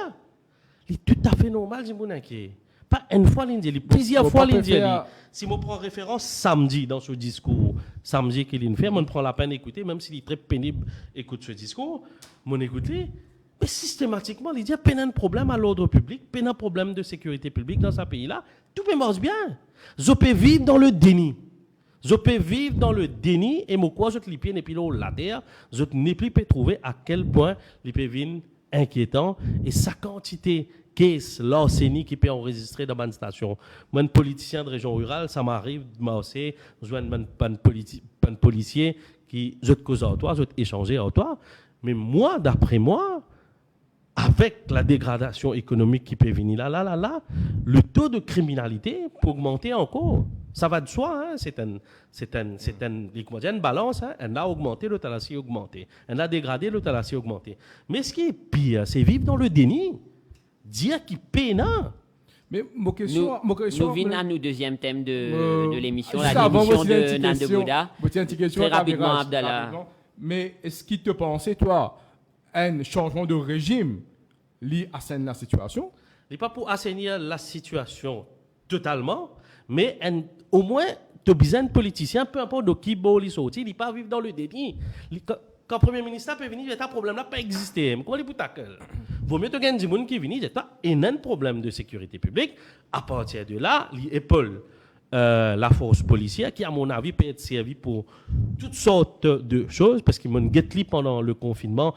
Il est tout à fait normal, je vous inquiète. Pas une fois l'Indien, plusieurs fois l'Indien. Si je prends référence samedi dans ce discours, samedi qu'il fait, on prend la peine d'écouter, même s'il est très pénible, écoute ce discours, on écoute, mais systématiquement, il dit qu'il y a un problème à l'ordre public, il y a un problème de sécurité publique dans ce pays-là. Tout le monde marche bien. Je peux vivre dans le déni. Je peux vivre dans le déni et moi, quoi, je te lipier, et puis là, la terre, je n'ai plus trouver à quel point les pévines inquiétant et sa quantité caisse l'enseignement qui peut enregistrer dans une station. Moi, un politicien de région rurale, ça m'arrive de m'asseoir, je vois un policier qui, je te cause à toi, je te échanger à toi. Mais moi, d'après moi, avec la dégradation économique qui peut venir là, le taux de criminalité peut augmenter encore. Ça va de soi, hein? C'est une balance, hein? Elle a augmenté, l'autre a augmenté. Elle a dégradé, l'autre a augmenté. Mais ce qui est pire, c'est vivre dans le déni. Dire qu'il peine. Mais mon question, nous venons à nous deuxième thème de l'émission, la démission de Nando Boda. Très rapidement, Abdallah. Mais est-ce qu'il te pensait, toi, un changement de régime lié à la situation? Il n'est pas pour assainir la situation totalement, mais au moins, tu as besoin de politiciens, peu importe de qui il sorti, il n'est pas vivre dans le déni. Quand le Premier ministre peut venir, il y a un problème là, pas exister. Comment il peut tackle? Vaut mieux que des gens qui viennent, il y a un problème de sécurité publique. À partir de là, il épaule la force policière qui, à mon avis, peut être servie pour toutes sortes de choses, parce qu'ils m'ont guetté pendant le confinement,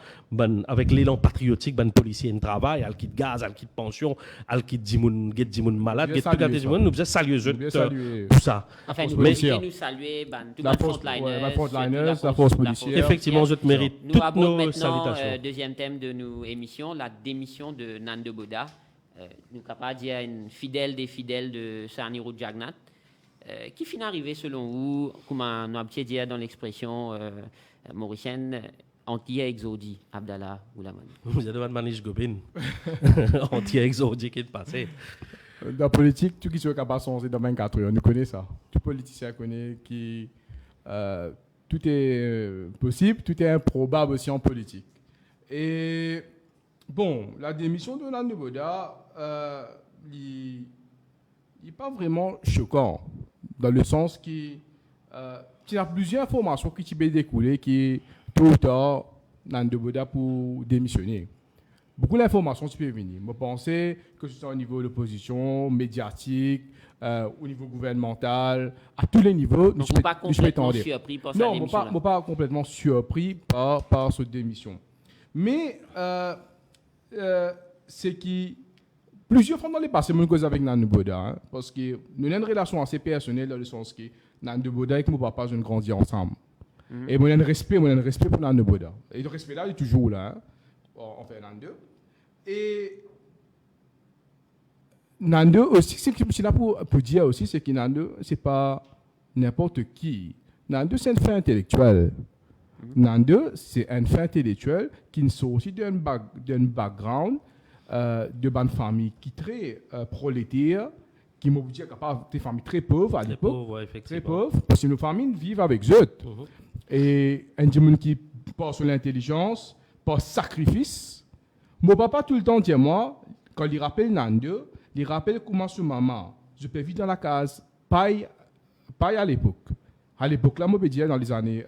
avec l'élan patriotique, les policiers travaillent, ils quittent gaz, ils quittent pension, ils quittent des gens malades, ils quittent nous devons saluer tout ça. Enfin, nous devons saluer la frontliners, la force policière. Effectivement, je te mérite toutes nos salutations. salutations. Deuxième thème de nos émissions, la démission de Nando Boda. Nous sommes capables de dire une fidèle des fidèles de Sanirou Jagnat. Qui finit arrivé selon vous, comme on a pu dire dans l'expression mauricienne, anti-exodie, Abdallah Goulamani? Vous êtes devant Manish Gobin. Anti-exodie qui est passé. Dans la politique, tout qui soit capable de changer dans 24 heures, nous connaissons ça. Tout politicien connaît qui tout est possible, tout est improbable aussi en politique. Et bon, la démission de Nando Boda, il n'est pas vraiment choquant, dans le sens qu'il y a plusieurs informations qui peuvent découler qui, tôt ou tard, Nando Boda pour démissionner. Beaucoup d'informations qui peuvent venir. Je pense que ce soit au niveau de l'opposition, médiatique, au niveau gouvernemental, à tous les niveaux. Donc, je ne suis pas complètement surpris par sa démission. Non, je ne suis pas complètement surpris par cette démission. Mais c'est qui... Plusieurs fois dans le passé, je cause avec Nando Boda, hein, parce que nous avons une relation assez personnelle dans le sens que Nando Boda et mon papa, nous grandi ensemble. Et moi, j'ai un respect pour Nando Boda. Et le respect là, il est toujours là, hein, en fait, Nando. Et Nando aussi, ce que je suis là pour dire aussi, c'est que Nando, ce n'est pas n'importe qui. Nando, c'est un fait intellectuel. Nando, c'est un fait intellectuel qui sort aussi d'un background de bonne famille qui est très prolétaire, qui m'a dit capable des familles très pauvres à l'époque, très pauvres, parce que nos familles vivent avec eux. Et un homme qui passe sur l'intelligence, par sacrifice. Mon papa tout le temps dit moi, quand il rappelle Nando, il rappelle comment sur maman, je peux vivre dans la case paille à l'époque. À l'époque là, moi je dire dans les années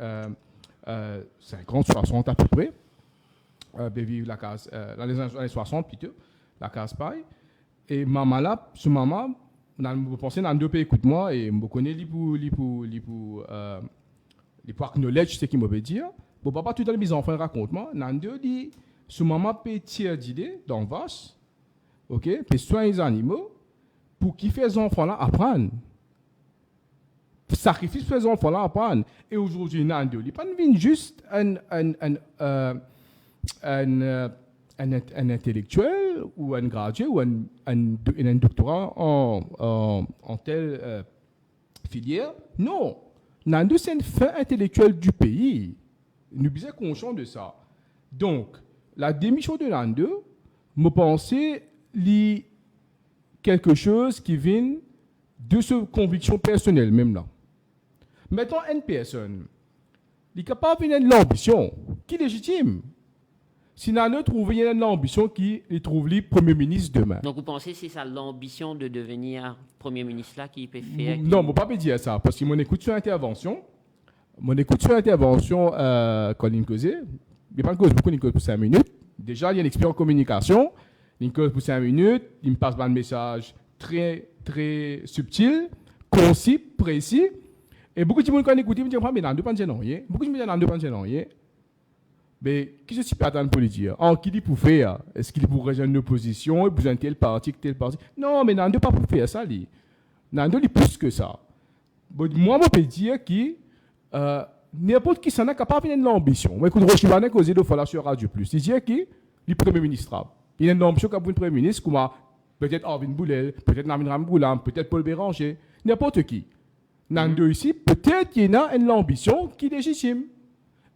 50, 60 à peu près. Vivre la case, dans les années 60 plutôt, la case paille. Et maman là, sur maman, je pensais dans deux pays, écoute-moi, et je connais les pour acknowledge ce qu'il m'a dit. Bon, papa, tout à l'heure, mes enfants racontent-moi, Nando dit, sur maman peut tirer d'idées dans vache, ok, puis soigner les animaux, pour qu'ils fassent les enfants là apprendre. Sacrifice pour les enfants là apprendre. Et aujourd'hui, Nando, il n'est pas juste un intellectuel ou un gradué ou un doctorat en telle filière. Non. Nando, c'est un fait intellectuel du pays. Nous sommes conscients de ça. Donc, la démission de Nando, je pense, c'est quelque chose qui vient de sa conviction personnelle même là. Maintenant, une personne, il est capable de l'ambition qui est légitime. Si Nando trouve l'ambition qui trouve lui Premier ministre demain. Donc vous pensez que c'est ça l'ambition de devenir Premier ministre là qui peut faire? Non, je ne peux pas dire ça, parce que mon écoute sur intervention, quand il causait, il n'y a pas de cause beaucoup, il cause pour 5 minutes, Déjà, il y a un expert en communication. Il me cause pour 5 minutes. Il me passe un message très, très subtil, concis, précis. Et beaucoup de gens qui ont écouté me disent, mais Nando pas de rien. Beaucoup de gens me disent, Nando pas de rien. Mais qu'est-ce que tu peux attendre pour le dire? Qui dit pour faire? Est-ce qu'il pourrait rejoindre une opposition? Il besoin de tel parti, tel parti? Non, mais Nando pas pour faire ça. Nando, il plus que ça. Moi, je peux dire que n'importe qui s'en est capable de l'ambition. Moi, écoute, Rochibane, causé de fois sur Radio Plus. Il dit que le Premier ministre, il a une ambition comme un Premier ministre, comme peut-être Arvin Boulel, peut-être Namin Ramgoulam, peut-être Paul Béranger, n'importe qui. Nando ici, peut-être qu'il y a une ambition qui est légitime.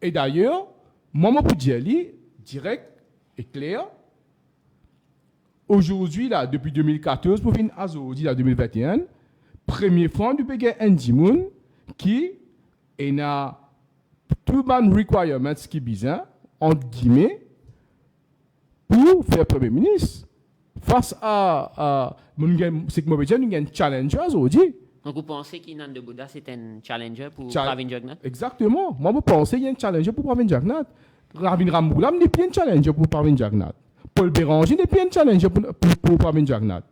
Et d'ailleurs, moi, je peux dire, direct et clair, aujourd'hui, là, depuis 2014, pour finir à 2021, premier fois du pays Ndimoun qui a tout les requirements qui besoin, entre guillemets, pour faire Premier ministre. Face à c'est que moi, je veux dire, un challenger aujourd'hui. Donc, vous pensez qu'Nando Boda, c'est un challenger pour Pravin Jagnat? Exactement. Moi, je pense qu'il y a un challenger pour Pravin Jagnat. Ravin Ramgoulam n'est plus un challenger pour Pravin Jagnat. Paul Béranger n'est plus un challenger pour Pravin Jagnat.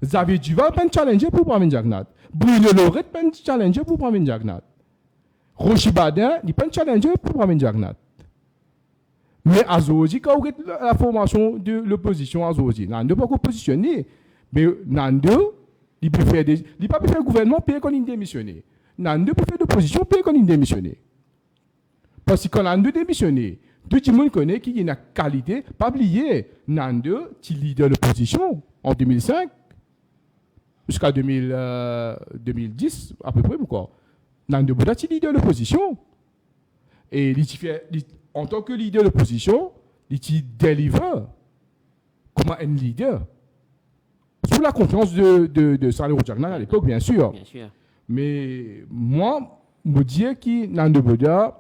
Xavier Duval n'est pas un challenger pour Pravin Jagnat. Bruno Loret n'est pas un challenger pour Pravin Jagnat. Rochi Badin n'est pas un challenger pour Pravin Jagnat. Mais Azoji, quand vous avez la formation de l'opposition à Azoji, Nando pas positionné. Mais Nando, il peut faire des. Il peut faire gouvernement, payer quand il démissionne. Nando peut faire l'opposition, payer quand il démissionne. Parce que quand Nando démissionne, tout le monde connaît qu'il y a une qualité. Pas oublier, Nando, qui leader de l'opposition en 2005, jusqu'à 2010, à peu près, quoi. Nando Boda, qui leader de l'opposition. Et en tant que leader de l'opposition, il deliver comme un leader. Sous la confiance de Saleh Rojagnan à l'époque, bien sûr. Bien sûr. Mais moi, je dis que Nando Boda,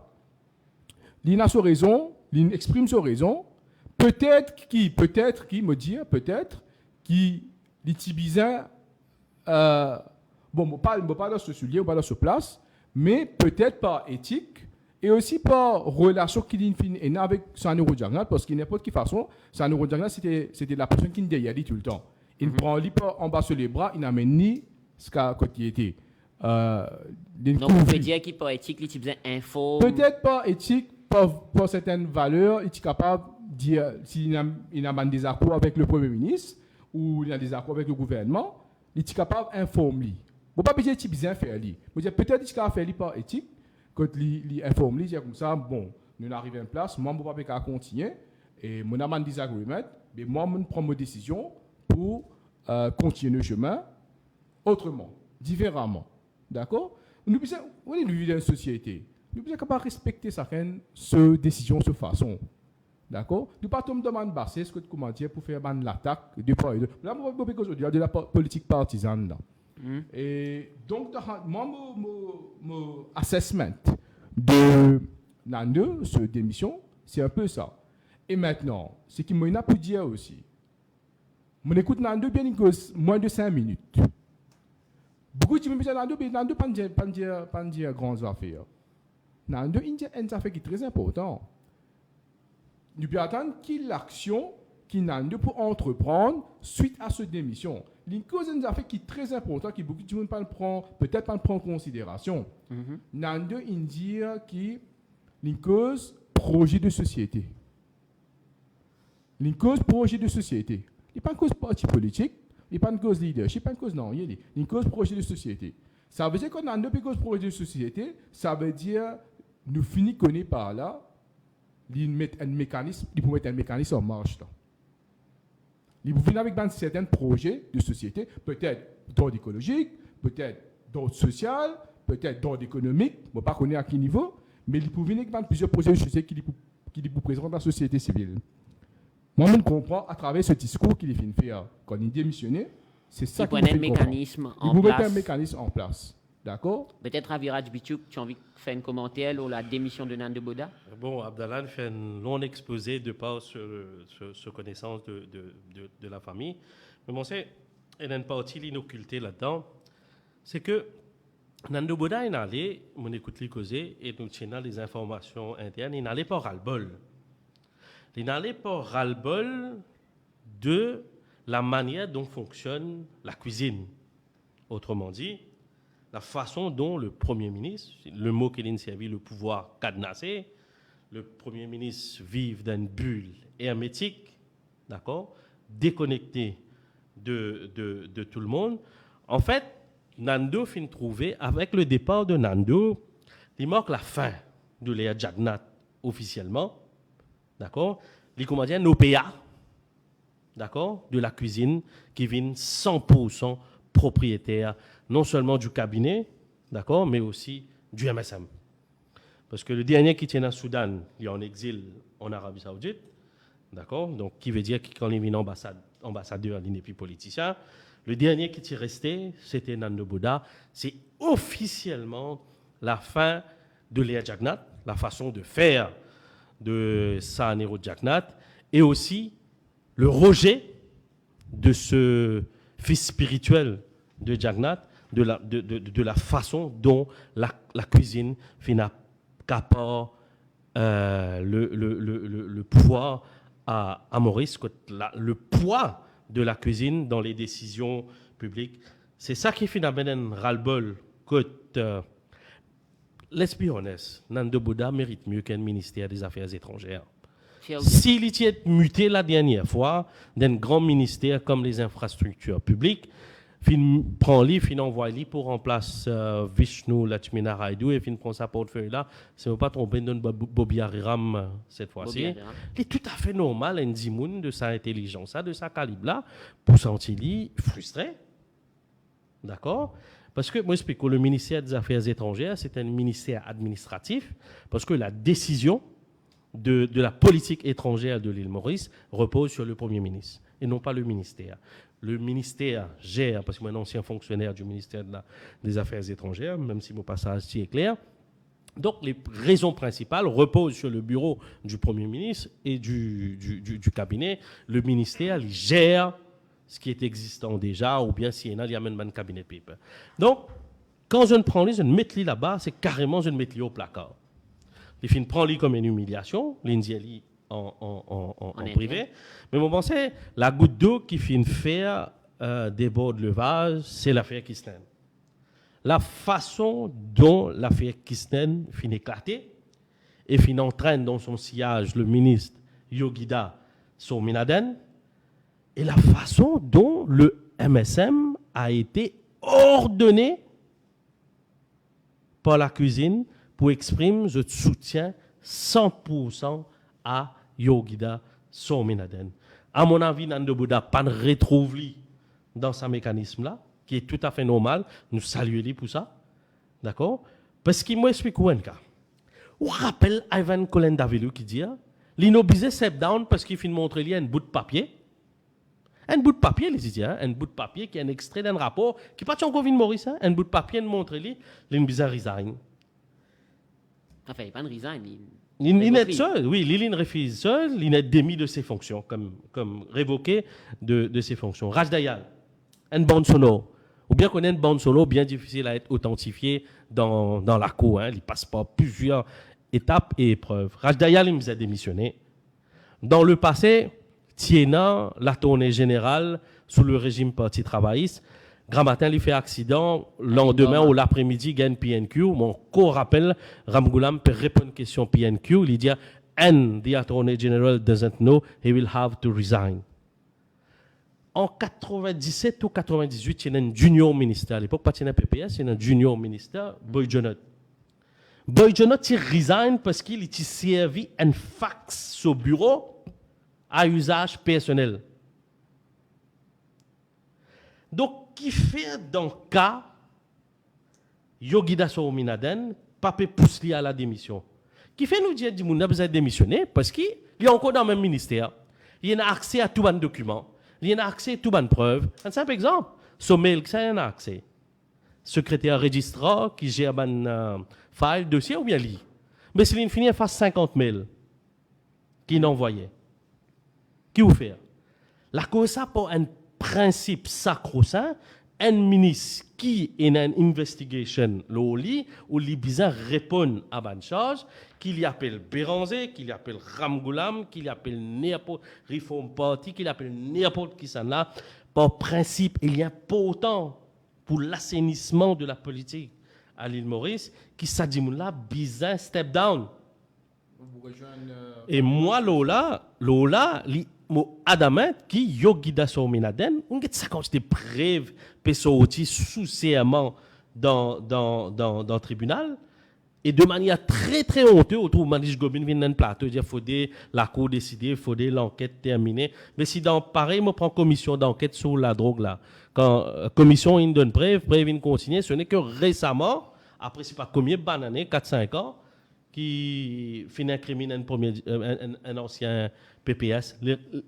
il a sa raison, il exprime sa raison. Peut-être qu'il me dit, peut-être qu'il est bizarre. Bon, je ne pas dans ce sujet, pas dans ce place, mais peut-être par éthique et aussi par relation qu'il a avec Saleh Rojagnan, parce qu'il n'importe quelle façon, Saleh Rojagnan, c'était la personne qui nous dit tout le temps. Il ne prend pas en bas sur les bras, il n'amène ni ce qu'a été. Donc, vous pouvez dire qu'il par éthique, il est info. Peut-être pas éthique, pour certaines valeurs, il est capable de dire s'il a un désaccord avec le Premier ministre ou il a un désaccord avec le gouvernement, il est capable d'informer. Il ne faut pas dire qu'il bien faire. Peut-être qu'il est capable de faire par éthique, quand il informe, il dit comme ça, bon, nous arrivons en place, moi, je ne peux pas continuer, et mon amant désagrément, mais moi, je prends mes décisions pour continuer le chemin autrement, différemment. D'accord? Nous vivons dans une société. Nous sommes capables de respecter certaines décisions, cette façon. D'accord? Nous ne pouvons pas demander ce que comment dire pour faire l'attaque de part et d'autre. Là, je vais vous dire de la politique partisane. Et donc, mon assessment de Nando, cette démission, c'est un peu ça. Et maintenant, ce qui m'a pu dire aussi, mon écoute Nando bien moins de 5 minutes. Beaucoup de gens me disent Nando pas dire grandes affaires. Nando il y a une affaire qui est très importante. Nous pouvons attendre quelle l'action qui Nando pour entreprendre suite à cette démission. Une cause une affaire qui est très importante que beaucoup de gens peut-être pas prendre en considération. Nando il dit qu'il une cause projet de société. Une cause projet de société. Il n'y a pas une cause parti politique, il n'y a pas une cause leadership, pas une cause non, il y a une cause projet de société. Ça veut dire qu'on a une cause projet de société, ça veut dire nous finissons connaître par là, il mettre un mécanisme en marche. Il faut venir avec certains projets de société, peut-être d'ordre écologique, peut-être d'ordre social, peut-être d'ordre économique, je ne sais pas à quel niveau, mais il faut venir avec plusieurs projets de société qui vous présentent dans la société civile. Moi, je comprends à travers ce discours qu'il vient de faire quand il démissionné, c'est ça qu'il faut mettre un mécanisme en place. D'accord? Peut-être Aviraj Bichouk, tu as envie de faire un commentaire sur la démission de Nando Boda? Bon, Abdallah fait un long exposé de par sur connaissance de la famille. Mais bon, il y a une partie l'inocculté là-dedans. C'est que Nando Boda est allé, on écoute les causer, et nous tenons les informations internes, il n'allait pas ras-le-bol. Il n'allait pas ras-le-bol de la manière dont fonctionne la cuisine. Autrement dit, la façon dont le Premier ministre, le mot qu'il a servi, le pouvoir cadenassé, le Premier ministre vive dans une bulle hermétique, d'accord, déconnecté de tout le monde. En fait, Nando finit trouver, avec le départ de Nando, il marque la fin de l'ère Jagannath officiellement, d'accord, il commence à nos PA, d'accord, de la cuisine qui vient 100% propriétaire, non seulement du cabinet, d'accord, mais aussi du MSM. Parce que le dernier qui tient en Soudan, il est en exil en Arabie Saoudite, d'accord, donc qui veut dire qu'il est ambassadeur, il n'est plus politicien. Le dernier qui est resté, c'était Nando Boda. C'est officiellement la fin de l'ère Jagannath, la façon de faire de Sahanero Jagannath, et aussi le rejet de ce fils spirituel de Jagannath, de la façon dont la cuisine finit capable le pouvoir à Maurice, le poids de la cuisine dans les décisions publiques. C'est ça qui fait un ras-le-bol. Let's be honest, Nando Boda mérite mieux qu'un ministère des Affaires étrangères. S'il était muté la dernière fois d'un grand ministère comme les infrastructures publiques, fin prend lui, fin envoie lui pour remplacer Vishnu Lakshmina Raidu et fin prend sa portefeuille là, c'est pas tromper de Bobby Hariram cette fois-ci. Il est tout à fait normal un dimoun de sa intelligence, de sa calibre là, pour sentir lui frustré. D'accord? Parce que moi j'explique que le ministère des Affaires étrangères, c'est un ministère administratif parce que la décision de la politique étrangère de l'île Maurice repose sur le Premier ministre et non pas le ministère. Le ministère gère, parce que moi, je suis un ancien fonctionnaire du ministère des Affaires étrangères, même si mon passage est clair. Donc, les raisons principales reposent sur le bureau du Premier ministre et du cabinet. Le ministère il gère ce qui est existant déjà, ou bien s'il y en a, il y a même un cabinet de pipe. Donc, quand je ne prends lui, je ne mets lui là-bas, c'est carrément je ne mets lui au placard. Les filles prennent lui comme une humiliation, l'indiali en privé. Mais moi, je pensais, la goutte d'eau qui finit faire déborde le vase, c'est l'affaire Kisten. La façon dont l'affaire Kisten finit éclater et finit entraîne dans son sillage le ministre Yogida Sominaden et la façon dont le MSM a été ordonné par la cuisine pour exprimer je soutiens 100% à Yogida Sominaden. À mon avis, Nando Boda pas de retrouve dans ce mécanisme-là, qui est tout à fait normal. Nous saluons pour ça. D'accord? Parce qu'il m'explique un cas. On rappelle Ivan Kolendavilu qui dit l'inobisé step down parce qu'il finit montrer lui un bout de papier. Un bout de papier, les dit, un bout de papier qui est un extrait d'un rapport qui n'est pas encore vu de Maurice. Un bout de papier de montrer lui, l'inobisé resign. Enfin, il n'est pas de resign. Il est seul, oui, il refuse seul, il est démis de ses fonctions, comme révoqué de ses fonctions. Rajdayal, une bande solo, ou bien qu'on ait une bande solo bien difficile à être authentifiée dans la cour, il passe par plusieurs étapes et épreuves. Rajdayal, il nous a démissionné. Dans le passé, Tiena, la tournée générale, sous le régime parti travailliste, grand matin, il fait accident. Lendemain ou l'après-midi, il gagne PNQ. Mon co-rappel, Ramgoulam peut répondre à une question PNQ. Il dit, and the Attorney General doesn't know, he will have to resign. En 97 ou 98, il y a un junior ministère. À l'époque, pas un PPS, il y a un junior ministère, Boy Jonot. Boy Jonot, il resign parce qu'il a servi un fax au bureau à usage personnel. Donc, qui fait dans le cas Yogida Sominaden, pape pousse à la démission. Qui fait nous dire qu'il a besoin de démissionner parce qu'il est encore dans le même ministère. Il a accès à tout bon document. Il a accès à tout bonne preuve. Un simple exemple. Sommeil, ça a accès. Secrétaire registrar qui gère un file, dossier ou bien lit. Mais s'il finit à faire 50 mails qu'il envoyait. Qui vous fait? La cause ça pour un principe sacro-saint, un ministre qui est une investigation loli ou les bizarres répondent à bonne charge, qu'il y appelle Béranger, qu'il y appelle Ramgoulam, qu'il y appelle n'importe Reform Party, qu'il y appelle n'importe qui ça là, par principe, il y a pas autant pour l'assainissement de la politique à l'île Maurice qui ça dit là bizarre step down. Et moi Lola Adamant qui yogida sur Minaden, on get ça quand j'étais brève pessooti sous serment dans le tribunal et de manière très très honteuse autour Manish Gobin vient dans plateau dire faut la cour décider, faut l'enquête terminée, mais si dans pareil me prend commission d'enquête sur la drogue là quand commission in donne brève in continue, ce n'est que récemment après c'est pas combien banané 4-5 ans qui finit incrimine un ancien PPS,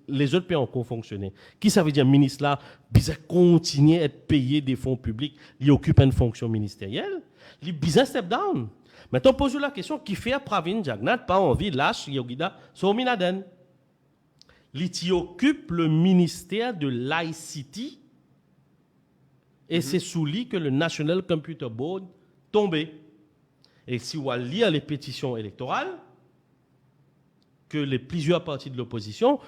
les autres pays ont encore fonctionné. Qui ça veut dire ministre là, bizarre continuer à être payé des fonds publics, il occupe une fonction ministérielle, il bizarre step down. Maintenant pose la question qui fait à Pravin Jagnat pas envie lâche Yogida Sominaden. Il occupe le ministère de l'ICT et c'est sous lui que le National Computer Board tombé. Et si on lit les pétitions électorales, que plusieurs partis de l'opposition,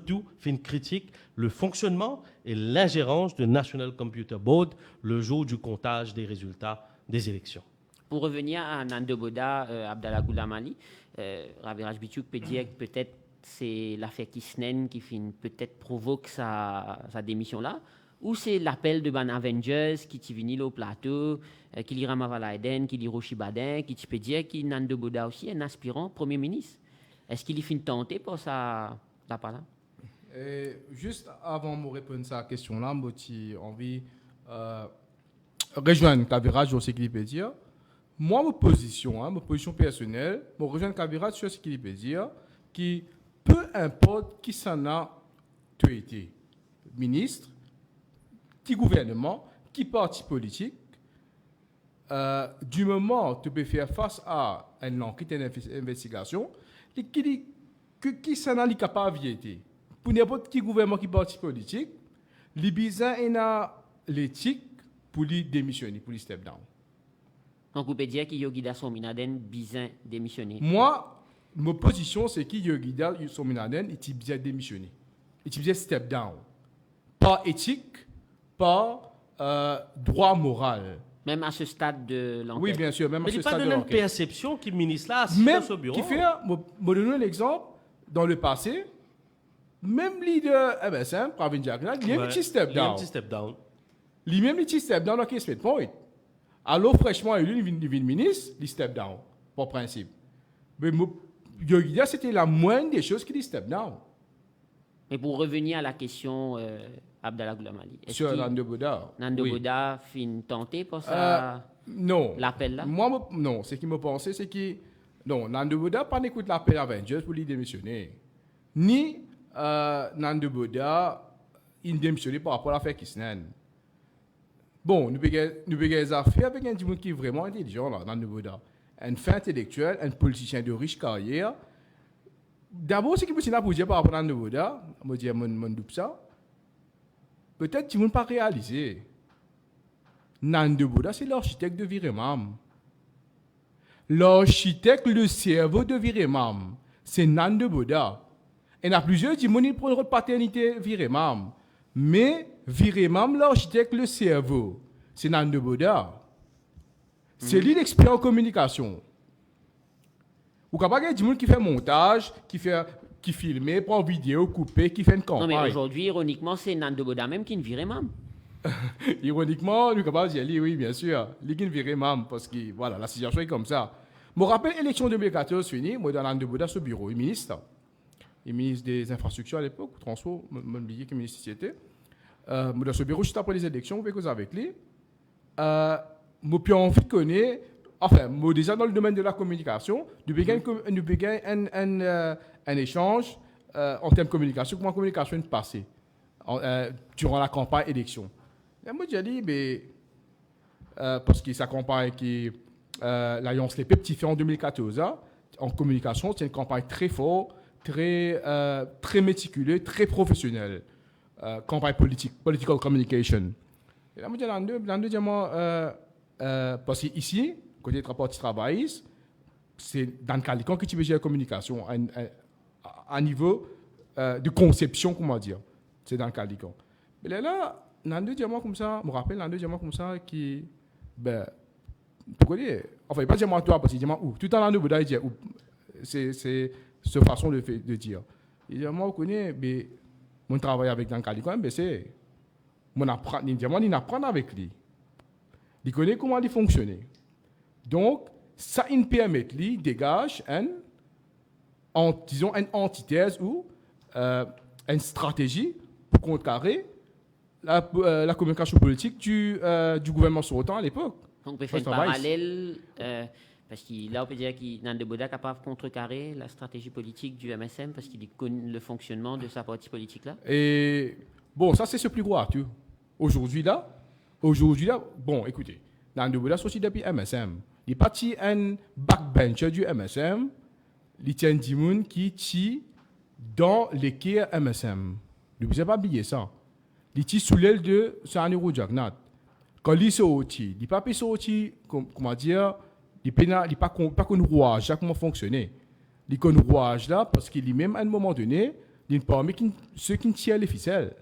tout fait une critique le fonctionnement et l'ingérence du National Computer Board le jour du comptage des résultats des élections. Pour revenir à Nando Boda, Abdallah Goulamali, Raviraj Bichouk peut dire que peut-être c'est l'affaire Kisnen qui peut-être provoque sa démission-là, ou c'est l'appel de Ban Avengers qui est venu au plateau, qui lit Ramavalaiden, qui lit Roshi Badin, qui peut dire que Nando Boda aussi est un aspirant Premier ministre. Est-ce qu'il est fin tenté pour ça là par là? Juste avant de répondre à cette question-là, j'ai envie de rejoindre Kabiraj sur ce qu'il peut dire. Moi, ma position personnelle, je rejoins Kabiraj sur ce qu'il peut dire, qui peu importe qui s'en a été, ministre, qui gouvernement, qui parti politique, du moment où tu peux faire face à une enquête, une investigation, qui s'en a capable de pour n'importe qui gouvernement qui parti politique, les bizarres a l'éthique pour lui démissionner, pour lui step down. Donc vous pouvez dire que Yogida Sominaden bizarre démissionner. Moi, ma position c'est que Yogida Sominaden il bizarre démissionner, il bizarre step down, pas éthique, pas droit moral. Même à ce stade de l'enquête. Oui, bien sûr, même à ce stade de l'enquête. Mais il n'y a pas de perception qui ministre là même au bureau. Qui fait, je donne l'exemple, dans le passé, même leader MSM, Pravin Jagnat, il y a un petit step down. Il y a un petit step down dans le case point. Alors, fraîchement élu, il vient ministre, il step down, par principe. Mais Yogida, c'était la moindre des choses qui dit step down. Mais pour revenir à la question, Abdallah Goulamali. Sur Nando Boda. Nando Boda fin tenté pour ça? Non. L'appel là? Moi, non. Ce qui me pensait, c'est que non, Nando Boda pas n'écoute l'appel Avengers pour lui démissionner. Ni Nando Boda, il démissionne par rapport à l'affaire Kisnen. Bon, nous avons des affaires avec un type qui est vraiment intelligent, là, Nando Boda. Un fin intellectuel, un politicien de riche carrière. D'abord, ce qui me pour dire par rapport à Nando Boda, je me dis, mon doute ça. Peut-être qu'ils ne vont pas réaliser. Nando Boda, c'est l'architecte de Viremam. L'architecte, le cerveau de Viremam, c'est Nando Boda. Il y a plusieurs qui monient pour une paternité Viremam. Mais Viremam, l'architecte, le cerveau, c'est Nando Boda. C'est lui l'expert en communication. Ou capable de dire qui fait montage, qui filme, prend vidéo, couper, qui fait une campagne. Non, mais aujourd'hui, ironiquement, c'est Nando Boda même qui ne vire même. Ironiquement, nous sommes capables de dire oui, bien sûr. Il qui ne vire même parce que voilà, la situation est comme ça. Je me rappelle l'élection 2014 finie, moi dans Nando Boda, ce bureau, il ministre. Il ministre des infrastructures à l'époque, transport, je me oublié que ministre c'était. Moi dans ce bureau, juste après les élections, on fait cause avec lui. Moi, puis envie de connaître. Enfin, moi, déjà dans le domaine de la communication, nous avons un échange en termes de communication, comment la communication est passée durant la campagne élection. Et moi, j'ai dit, parce que sa campagne qui l'Alliance Les Petits fait en 2014, hein, en communication, c'est une campagne très forte, très méticuleuse, très professionnelle. Campagne politique, political communication. Et là, moi, deuxièmement, parce qu'ici, côté parti travailliste, c'est dans le cas quand tu veux gérer la communication à niveau de conception, comment dire. C'est dans le cas mais là, dans le deuxièmement comme ça, je me rappelle, dans le deuxièmement comme ça, qui, ben, pourquoi dire, enfin, pas diamant toi, parce que diamant où, tout le temps, dans le Bouddha, il dit où, c'est cette façon de dire. Et moi, je connais, mais, mon travail avec dans le cas ben, c'est, mon apprendre avec lui. Il connaît comment il fonctionne. Donc, ça il permet lui dégage disons une antithèse ou une stratégie pour contrecarrer la communication politique du gouvernement sortant à l'époque. Donc, on peut faire un parallèle, parce que là, on peut dire que Nando Boda est capable de contrecarrer la stratégie politique du MSM parce qu'il connaît le fonctionnement de sa partie politique-là. Et bon, ça, c'est ce plus gros atout. Aujourd'hui, là, bon, écoutez, Nando Boda sorti depuis MSM. Il est parti un backbencher du MSM, il tient des gens qui tient dans l'équipe MSM. Ne vous avez pas oublié ça. Il tient sous l'aile de Saniro Jagnat. Quand il sorti, il n'est pas sorti, comment dire, il n'est pas qu'on rouage, comment fonctionner. Il qu'on rouage là parce qu'il est même à un moment donné, il est parmi ceux qui tirent les ficelles.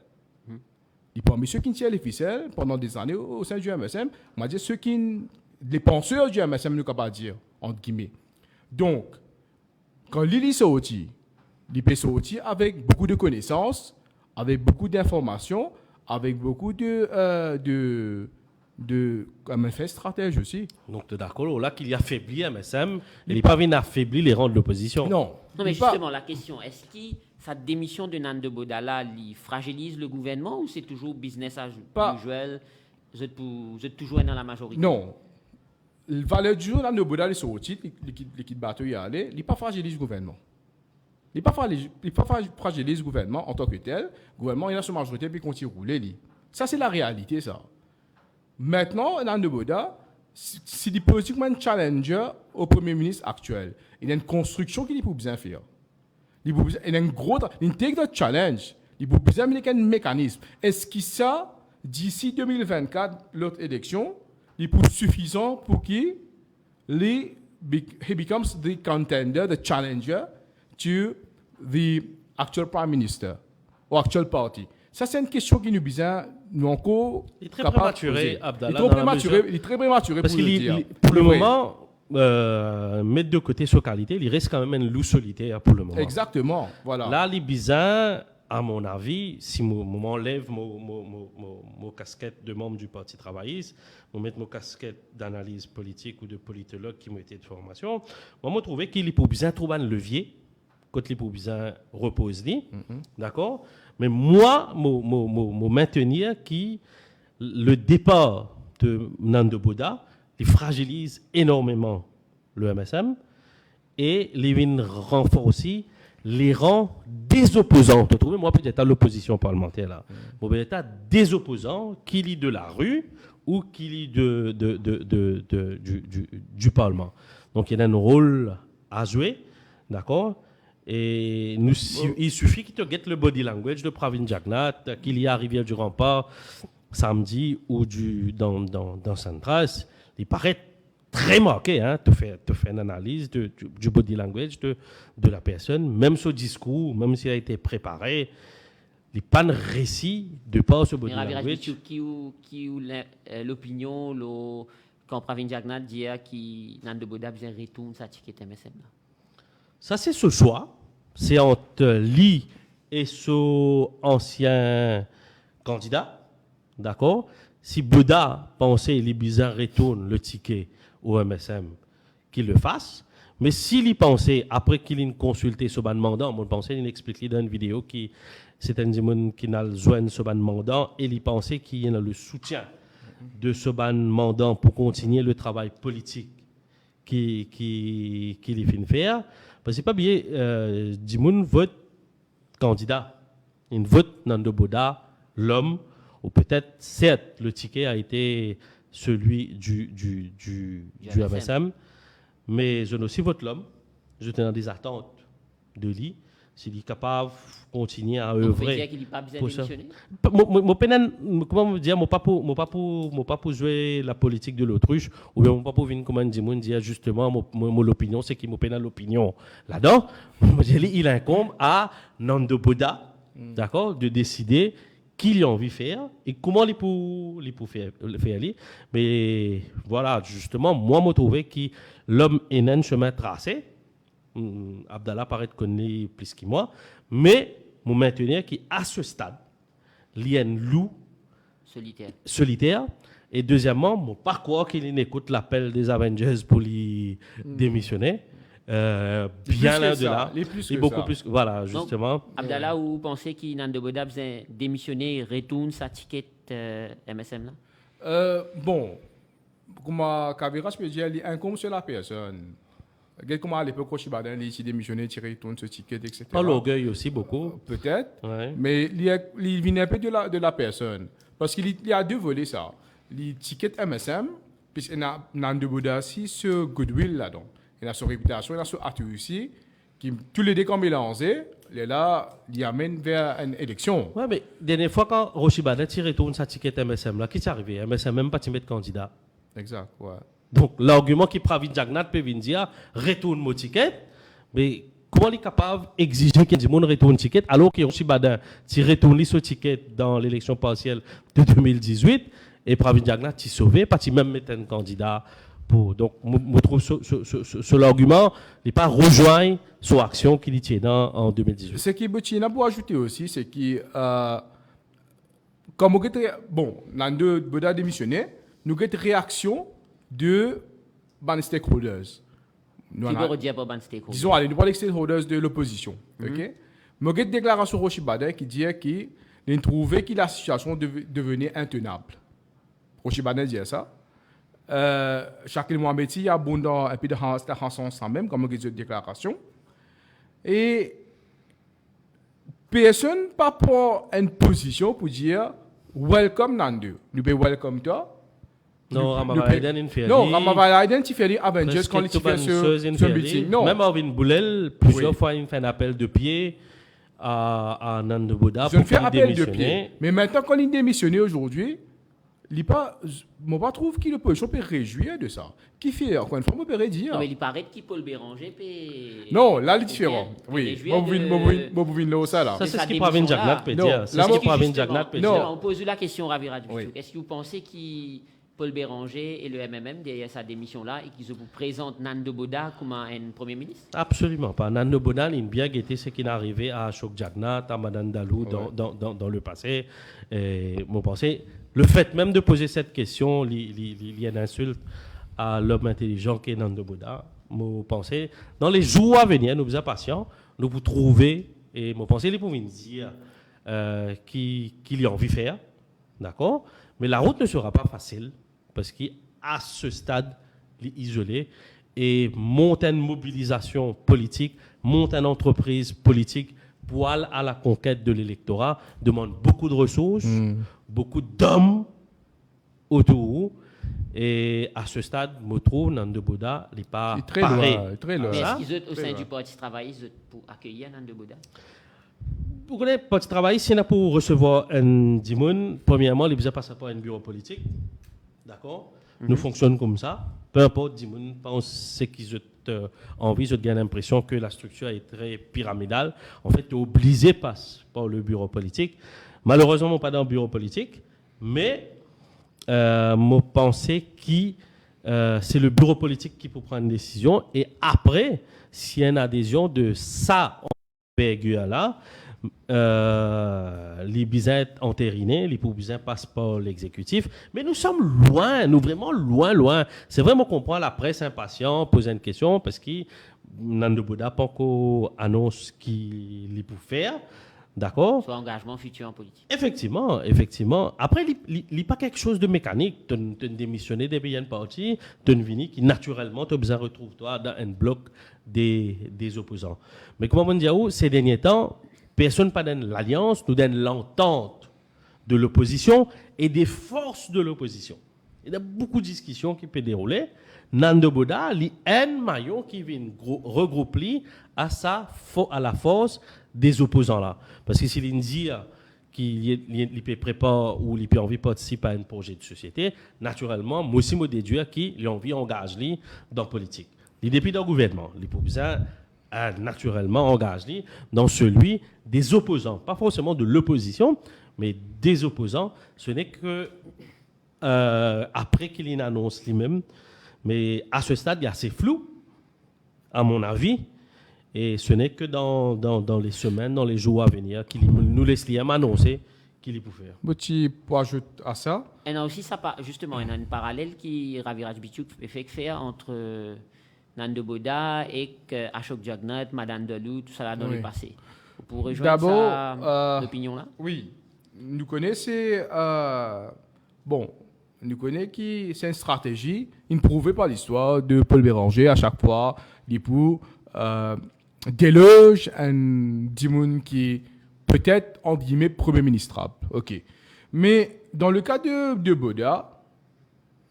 Il est parmi ceux qui tirent les ficelles pendant des années au sein du MSM, on va dire ceux qui les penseurs du MSM, nous capable dire entre guillemets. Donc, quand Lili sorti, il peut sortir avec beaucoup de connaissances, avec beaucoup d'informations, avec beaucoup de stratège aussi. Donc, tu es d'accord là qu'il y a affaibli MSM, il n'est pas venu affaiblir les rangs de l'opposition. Non. Non, mais justement, la question, est-ce que sa démission de Nando Bodala fragilise le gouvernement ou c'est toujours business as usual? Vous êtes toujours dans la majorité? Non. Le valeur du jour, Nando Bodala est sorti, l'équipe bateau y allait, il n'est pas fragilise le gouvernement. Il n'est pas fragilise le gouvernement en tant que tel. Le gouvernement, il a sa majorité puis il continue à rouler. Ça, c'est la réalité, ça. Maintenant, Nando Boda, c'est politiquement un challenger au Premier ministre actuel. Il y a une construction qu'il faut bien faire. Il y a un gros... Il intègre le challenge. Il faut bien mettre un mécanisme. Est-ce que ça, d'ici 2024, l'autre élection, il est suffisant pour qu'il becomes the contender, the challenger to the actual prime minister or actual party? Ça, c'est une question qui nous besoin, nous encore. Il est très prématuré, Abdallah. Il est très prématuré parce pour le dire. Pour le moment, mettre de côté sa qualité, il reste quand même un loup solitaire pour le moment. Exactement, voilà. Là, il est bizarre, à mon avis, si je m'enlève mon casquette de membre du Parti travailliste, je mets mon casquette d'analyse politique ou de politologue qui m'a été de formation, moi, je trouve qu'il est pour bien trouver un levier, quand il est pour bien reposer, d'accord? Mais moi, je maintenir que le départ de Nando Boda, il fragilise énormément le MSM et il renforce aussi les rangs des opposants. Tu trouves, moi, peut-être à l'opposition parlementaire, là. Peut-être des opposants qui lit de la rue ou qui lit du Parlement. Donc, il y a un rôle à jouer, d'accord? Et il suffit qu'il te guette le body language de Pravin Jagnat, qu'il y a à Rivière du Rempart samedi ou dans Centras. Il paraît très marqué. Hein, tu fais une analyse du body language de la personne, même ce discours, même s'il a été préparé. Il n'y a pas de récit de par ce body language. Qui l'opinion, quand Pravin Jagnat dit que Nando Boda vient retourner sa ticket MSM là. Ça, c'est ce choix. C'est entre lui et son ancien candidat. D'accord? Si Boda pensait qu'il est bizarre, retourne le ticket au MSM, qu'il le fasse. Mais s'il y pensait, après qu'il ait consulté ce ban mandat, on pensait, il explique dans une vidéo qui c'est un gens qui n'a besoin de ce ban mandat et il pensait qu'il y a le soutien de ce ban mandat pour continuer le travail politique qu'il finit faire. Parce que c'est pas bien, Dimoun vote candidat. Il vote Nando Boda, l'homme, ou peut-être, certes, le ticket a été celui du MSM, mais je n'ai aussi vote l'homme. Je tenais des attentes de lui. s'il est capable de continuer à On peut œuvrer. dire qu'il n'est pas besoin de pour ça. démissionner. Comment me dire, moi pas pour jouer la politique de l'autruche, ou bien moi pas pour venir comme dire justement, mon opinion, c'est qu'il m'a pénal l'opinion. Là-dedans, il incombe à Nando Boda, d'accord, de décider qu'il a envie de faire et comment il peut faire. Mais voilà, justement, moi, je trouve que l'homme est un chemin tracé. Abdallah paraît connaître plus que moi, mais je maintenir qu'à ce stade, il y a un loup solitaire. Et deuxièmement, mon parcours qu'il écoute l'appel des Avengers pour lui démissionner. Bien là de là. Et beaucoup plus. Voilà, justement. Donc, Abdallah, vous pensez qu'il Nando Boda besoin démissionner et retourne sa ticket MSM là? Bon, comme Kavira, je peux dire, il incombe sur la personne. Comment à l'époque, Rochibaden, il démissionné, tiré, tourne ce ticket, etc. Pas l'orgueil aussi, beaucoup. Peut-être. Ouais. Mais il vient un peu de la personne. Parce qu'il y a deux volets, ça. Les tickets MSM, puisqu'il y a Nando Boda aussi, ce goodwill là-dedans. Il a sa réputation, il a son atout aussi, qui tous les deux quand mélangés, il amène vers une élection. Ouais, mais dernière fois, quand Rochibaden retourne sa ticket MSM, là, qui est arrivé? MSM même pas de candidat. Exact, ouais. Donc, l'argument qui Pravin Jagnat peut venir dire, retourne mon ticket, mais comment il est capable d'exiger que le monde retourne le ticket alors que Rochibaden retourne ce ticket dans l'élection partielle de 2018 et Pravin Jagnat s'est sauvé, parce qu'il même mettre un candidat pour. Donc, je trouve ce l'argument n'est pas rejoint son action qu'il tient en 2018. Ce qui est pour ajouter aussi, c'est que, comme Nando Boda démissionné, nous avons une réaction de les stakeholders. Qui peut redire pour les stakeholders? Disons, allez, nous parlons des stakeholders de l'opposition. Ok? Nous avons une déclaration de Rochibaden qui dit qu'il trouvait que la situation devenait intenable. Rochibaden dit ça. Chacun Mohamed, il y a un peu de rançon sans même, comme une déclaration. Et personne n'a pas une position pour dire welcome Nando. Nous pouvons welcome toi. Non, Ramavaiden in Non, Ramavaiden il fait Avengers quand il fait ce meeting. Non. Même Arvin Boulel, plusieurs fois, il fait un appel de pied à Nando Boda pour qu'il appel de pied. Mais maintenant, quand il démissionne aujourd'hui, moi, je trouve qu'il peut réjouir de ça. Qui fait, encore une fois, on peut dire. Non, mais il paraît qu'il Paul Béranger peut. Non, là, il est différent. Oui, Bobovin, ça là. Ça, c'est ce qui Pravin Jagnat peut dire. C'est ce qui Pravin Jagnat peut dire. On pose la question, Ravi Radjou. Est-ce que vous pensez qu'il. Paul Béranger et le MMM derrière sa démission-là et qu'ils vous présentent Nando Boda comme un Premier ministre? Absolument pas. Nando Boda, il a bien guetté ce qui est arrivé à Ashok Jagnat, à Madan Dalou dans le passé. Et moi, pensez, le fait même de poser cette question, il y a une insulte à l'homme intelligent qui est Nando Boda. Moi, pensez, dans les jours à venir, nous sommes patients, nous vous trouver, et moi, pensez, les pouvez dire qu'il y a envie de faire, d'accord? Mais la route ne sera pas facile. Parce qu'à ce stade, il est isolé et monte une mobilisation politique, monte une entreprise politique pour aller à la conquête de l'électorat, demande beaucoup de ressources, beaucoup d'hommes autour. Et à ce stade, je trouve Nando Boda n'est pas paré. Très loin. Est-ce qu'ils sont au sein du Parti travail pour accueillir Nando Boda? Pour le Parti travail, si on a pour recevoir un Dimoun, premièrement, il besoin passer par un bureau politique. D'accord? Nous fonctionnons comme ça. Peu importe, Dimoun pense ce qu'ils ont envie, ils ont l'impression que la structure est très pyramidale. En fait, tu es obligé de passer par le bureau politique. Malheureusement, pas dans le bureau politique, mais je pense que c'est le bureau politique qui peut prendre une décision. Et après, s'il y a une adhésion de ça, là, les bisins entérinés, les bisins passent par l'exécutif, mais nous sommes loin, nous vraiment loin. C'est vraiment qu'on prend la presse impatient, poser une question, parce que Nando Boda pas encore annonce ce qu'il peut faire, d'accord? Soit engagement futur en politique. Effectivement. Après, il n'y a pas quelque chose de mécanique. Tu as démissionné des BN parti, tu as une qui naturellement, tu as besoin de retrouver toi dans un bloc des opposants. Mais comment on dit, ces derniers temps, personne pas donne l'alliance, nous donne l'entente de l'opposition et des forces de l'opposition. Il y a beaucoup de discussions qui peuvent dérouler. Nando Boda, il y a un maillon qui vient regrouper à la force des opposants là. Parce que s'il dit qu'il peut préparer ou il peut envie de participer à un projet de société, naturellement, moi aussi, je déduis qu'il a envie d'engager dans la politique. Il depuis dans le gouvernement, il peut besoin naturellement engager dans celui des opposants, pas forcément de l'opposition, mais des opposants. Ce n'est que après qu'il annonce lui-même, mais à ce stade, il y a assez flou, à mon avis, et ce n'est que dans les semaines, dans les jours à venir, qu'il nous laisse annoncer qu'il peut faire. Tu peux ajouter à ça? Et non, aussi, justement, il y a une parallèle qui Raviraj Bichuk fait faire entre Nando Boda et Ashok Jagnat, Madame Delou, tout ça là dans le passé. Pour rejoindre l'opinion là? Oui, nous connaissons, nous connaissons que c'est une stratégie, prouvée par l'histoire de Paul Béranger à chaque fois, pour déloge un dimoun qui peut-être, en guillemets, premier ministrable. Ok. Mais dans le cas de Boda,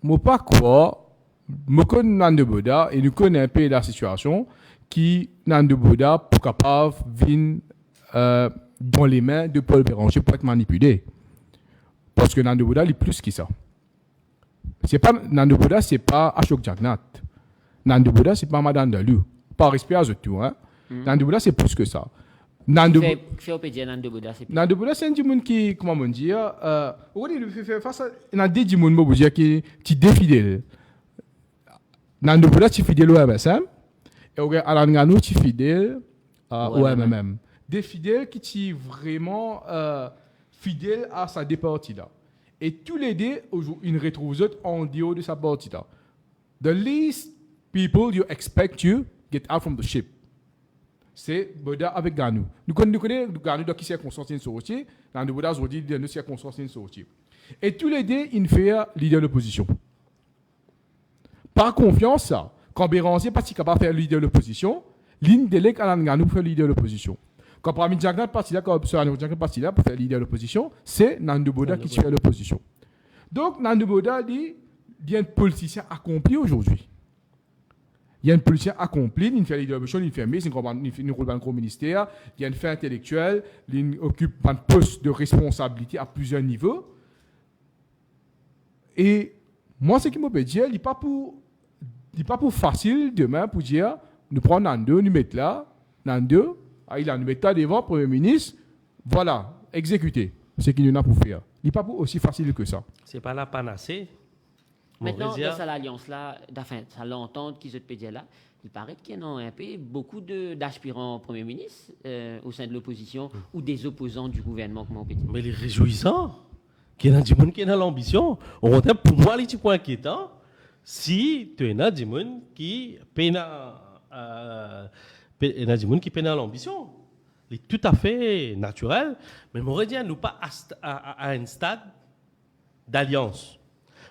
moi pas quoi, je connais Nando Boda et nous connaissons un peu la situation qui Nando Boda pour capable venir dans les mains de Paul Béranger pour être manipulé. Parce que Nando Boda, il est plus que ça. Nando Boda, c'est pas Ashok Jagnat. Nando Boda, c'est pas Madame Delou. Par respect à tout, hein. Nando Boda, c'est plus que ça. Nando Boda, c'est un dimoun qui, comment on dit, il fait face à un des dimoun qui est défidèle. Nando Boda, tu es fidèle au MSM, et Alan Ganou, tu es fidèle au MMM. Des fidèles qui sont vraiment fidèles à sa départie-là. Et tous les deux, ils retrouvent en dehors de sa partie-là. The least people you expect you get out from the ship. C'est Boda avec Ganou. Nous connaissons Ganou dans qui circonstance il sorti. Nando Boda aujourd'hui dans nos circonstances il sorti. Et tous les deux, ils font leader de l'opposition. Par confiance, ça, quand Béranger n'est pas capable de faire leader de l'opposition, l'in délègue à Ganou pour faire leader de l'opposition. Quand Pramit Jagnat parti là, quand Jagnat parti là pour faire leader de l'opposition, c'est Nando Boda qui fait l'opposition. Donc Nando Boda dit, il y a un politicien accompli aujourd'hui. Il y a un politicien accompli, il fait leader de l'opposition, il fait mieux, il roule dans un gros ministère, il y a une fait intellectuelle, il occupe un poste de responsabilité à plusieurs niveaux. Et moi, ce qui me peut dire, il n'est pas pour facile demain pour dire, nous prenons Nando, nous mettons là, Nando, il a nous mettre là devant, Premier ministre, voilà, exécuter ce qu'il nous a pour faire. Il n'est pas aussi facile que ça. Ce n'est pas la panacée. Maintenant, dans cette alliance-là, ça l'entente qu'ils se peut dire là, il paraît qu'il y a un peu beaucoup d'aspirants Premier ministre au sein de l'opposition ou des opposants du gouvernement, comment on peut dire. Mais les réjouissants, qu'il y a des gens qui ont l'ambition, pour moi, c'est un point inquiétant si tu as des gens qui peinent l'ambition. C'est tout à fait naturel, mais on dit nous pas à un stade d'alliance.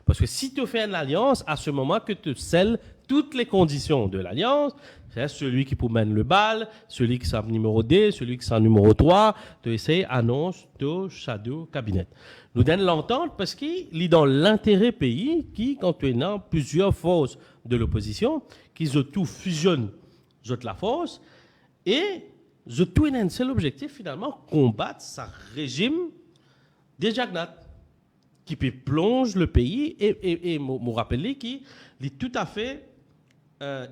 Parce que si tu fais une alliance, à ce moment que tu scelles toutes les conditions de l'alliance, c'est celui qui promène le bal, celui qui est numéro 2, celui qui est numéro 3, tu essaies annonce de shadow cabinet. Nous donne l'entente parce qu'il est dans l'intérêt pays qui, quand tu as plusieurs forces de l'opposition, qu'ils ont tout fusionnent la force et je tout un seul objectif finalement combattre ce régime des Jagnat qui peut plonger le pays et me rappeler qu'il est tout à fait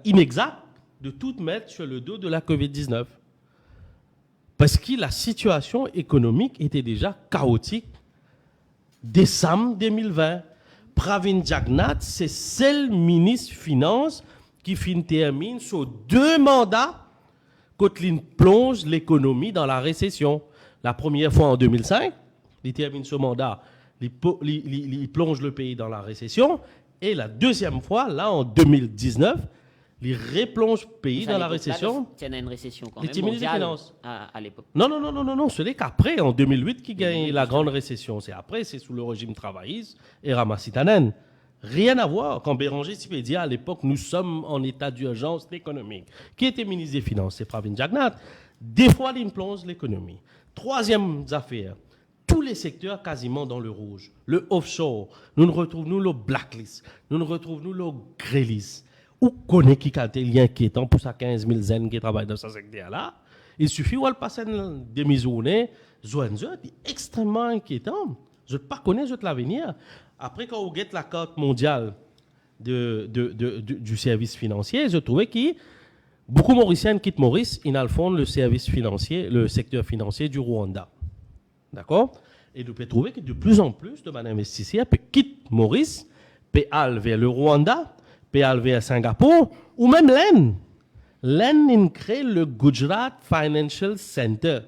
inexact de tout mettre sur le dos de la COVID-19 parce que la situation économique était déjà chaotique décembre 2020. Pravin Jagnat c'est seul ministre finance qui termine sur 2 mandats quand il plonge l'économie dans la récession. La première fois en 2005, il termine ce mandat, il plonge le pays dans la récession. Et la deuxième fois, là en 2019, il replonge le pays dans la récession. Il y a une récession quand même mondiale à l'époque. Non, ce n'est qu'après, en 2008, qu'il gagne la grande récession. C'est après, c'est sous le régime travailliste et Ramassitanen. Rien à voir. Quand Béranger Sipédia, à l'époque, nous sommes en état d'urgence économique. Qui était ministre des Finances? C'est Pravin Jagnat. Des fois, il plonge l'économie. Troisième affaire, tous les secteurs quasiment dans le rouge. Le offshore, nous retrouvons le blacklist, nous retrouvons le greylist. Où connaît qui a des liens inquiétants pour ça 15 000 zen qui travaillent dans ce secteur-là? Il suffit de passer une demi-journée, c'est extrêmement inquiétant. Je ne pas connaître l'avenir. Après, quand vous regardez la carte mondiale du service financier, je trouvais que beaucoup de Mauriciens quittent Maurice, ils font le service financier, le secteur financier du Rwanda. D'accord? Et nous pouvons trouver que de plus en plus de investisseurs quittent Maurice, peuvent aller vers le Rwanda, peuvent aller vers Singapour, ou même l'Inde. L'Inde crée le Gujarat Financial Center.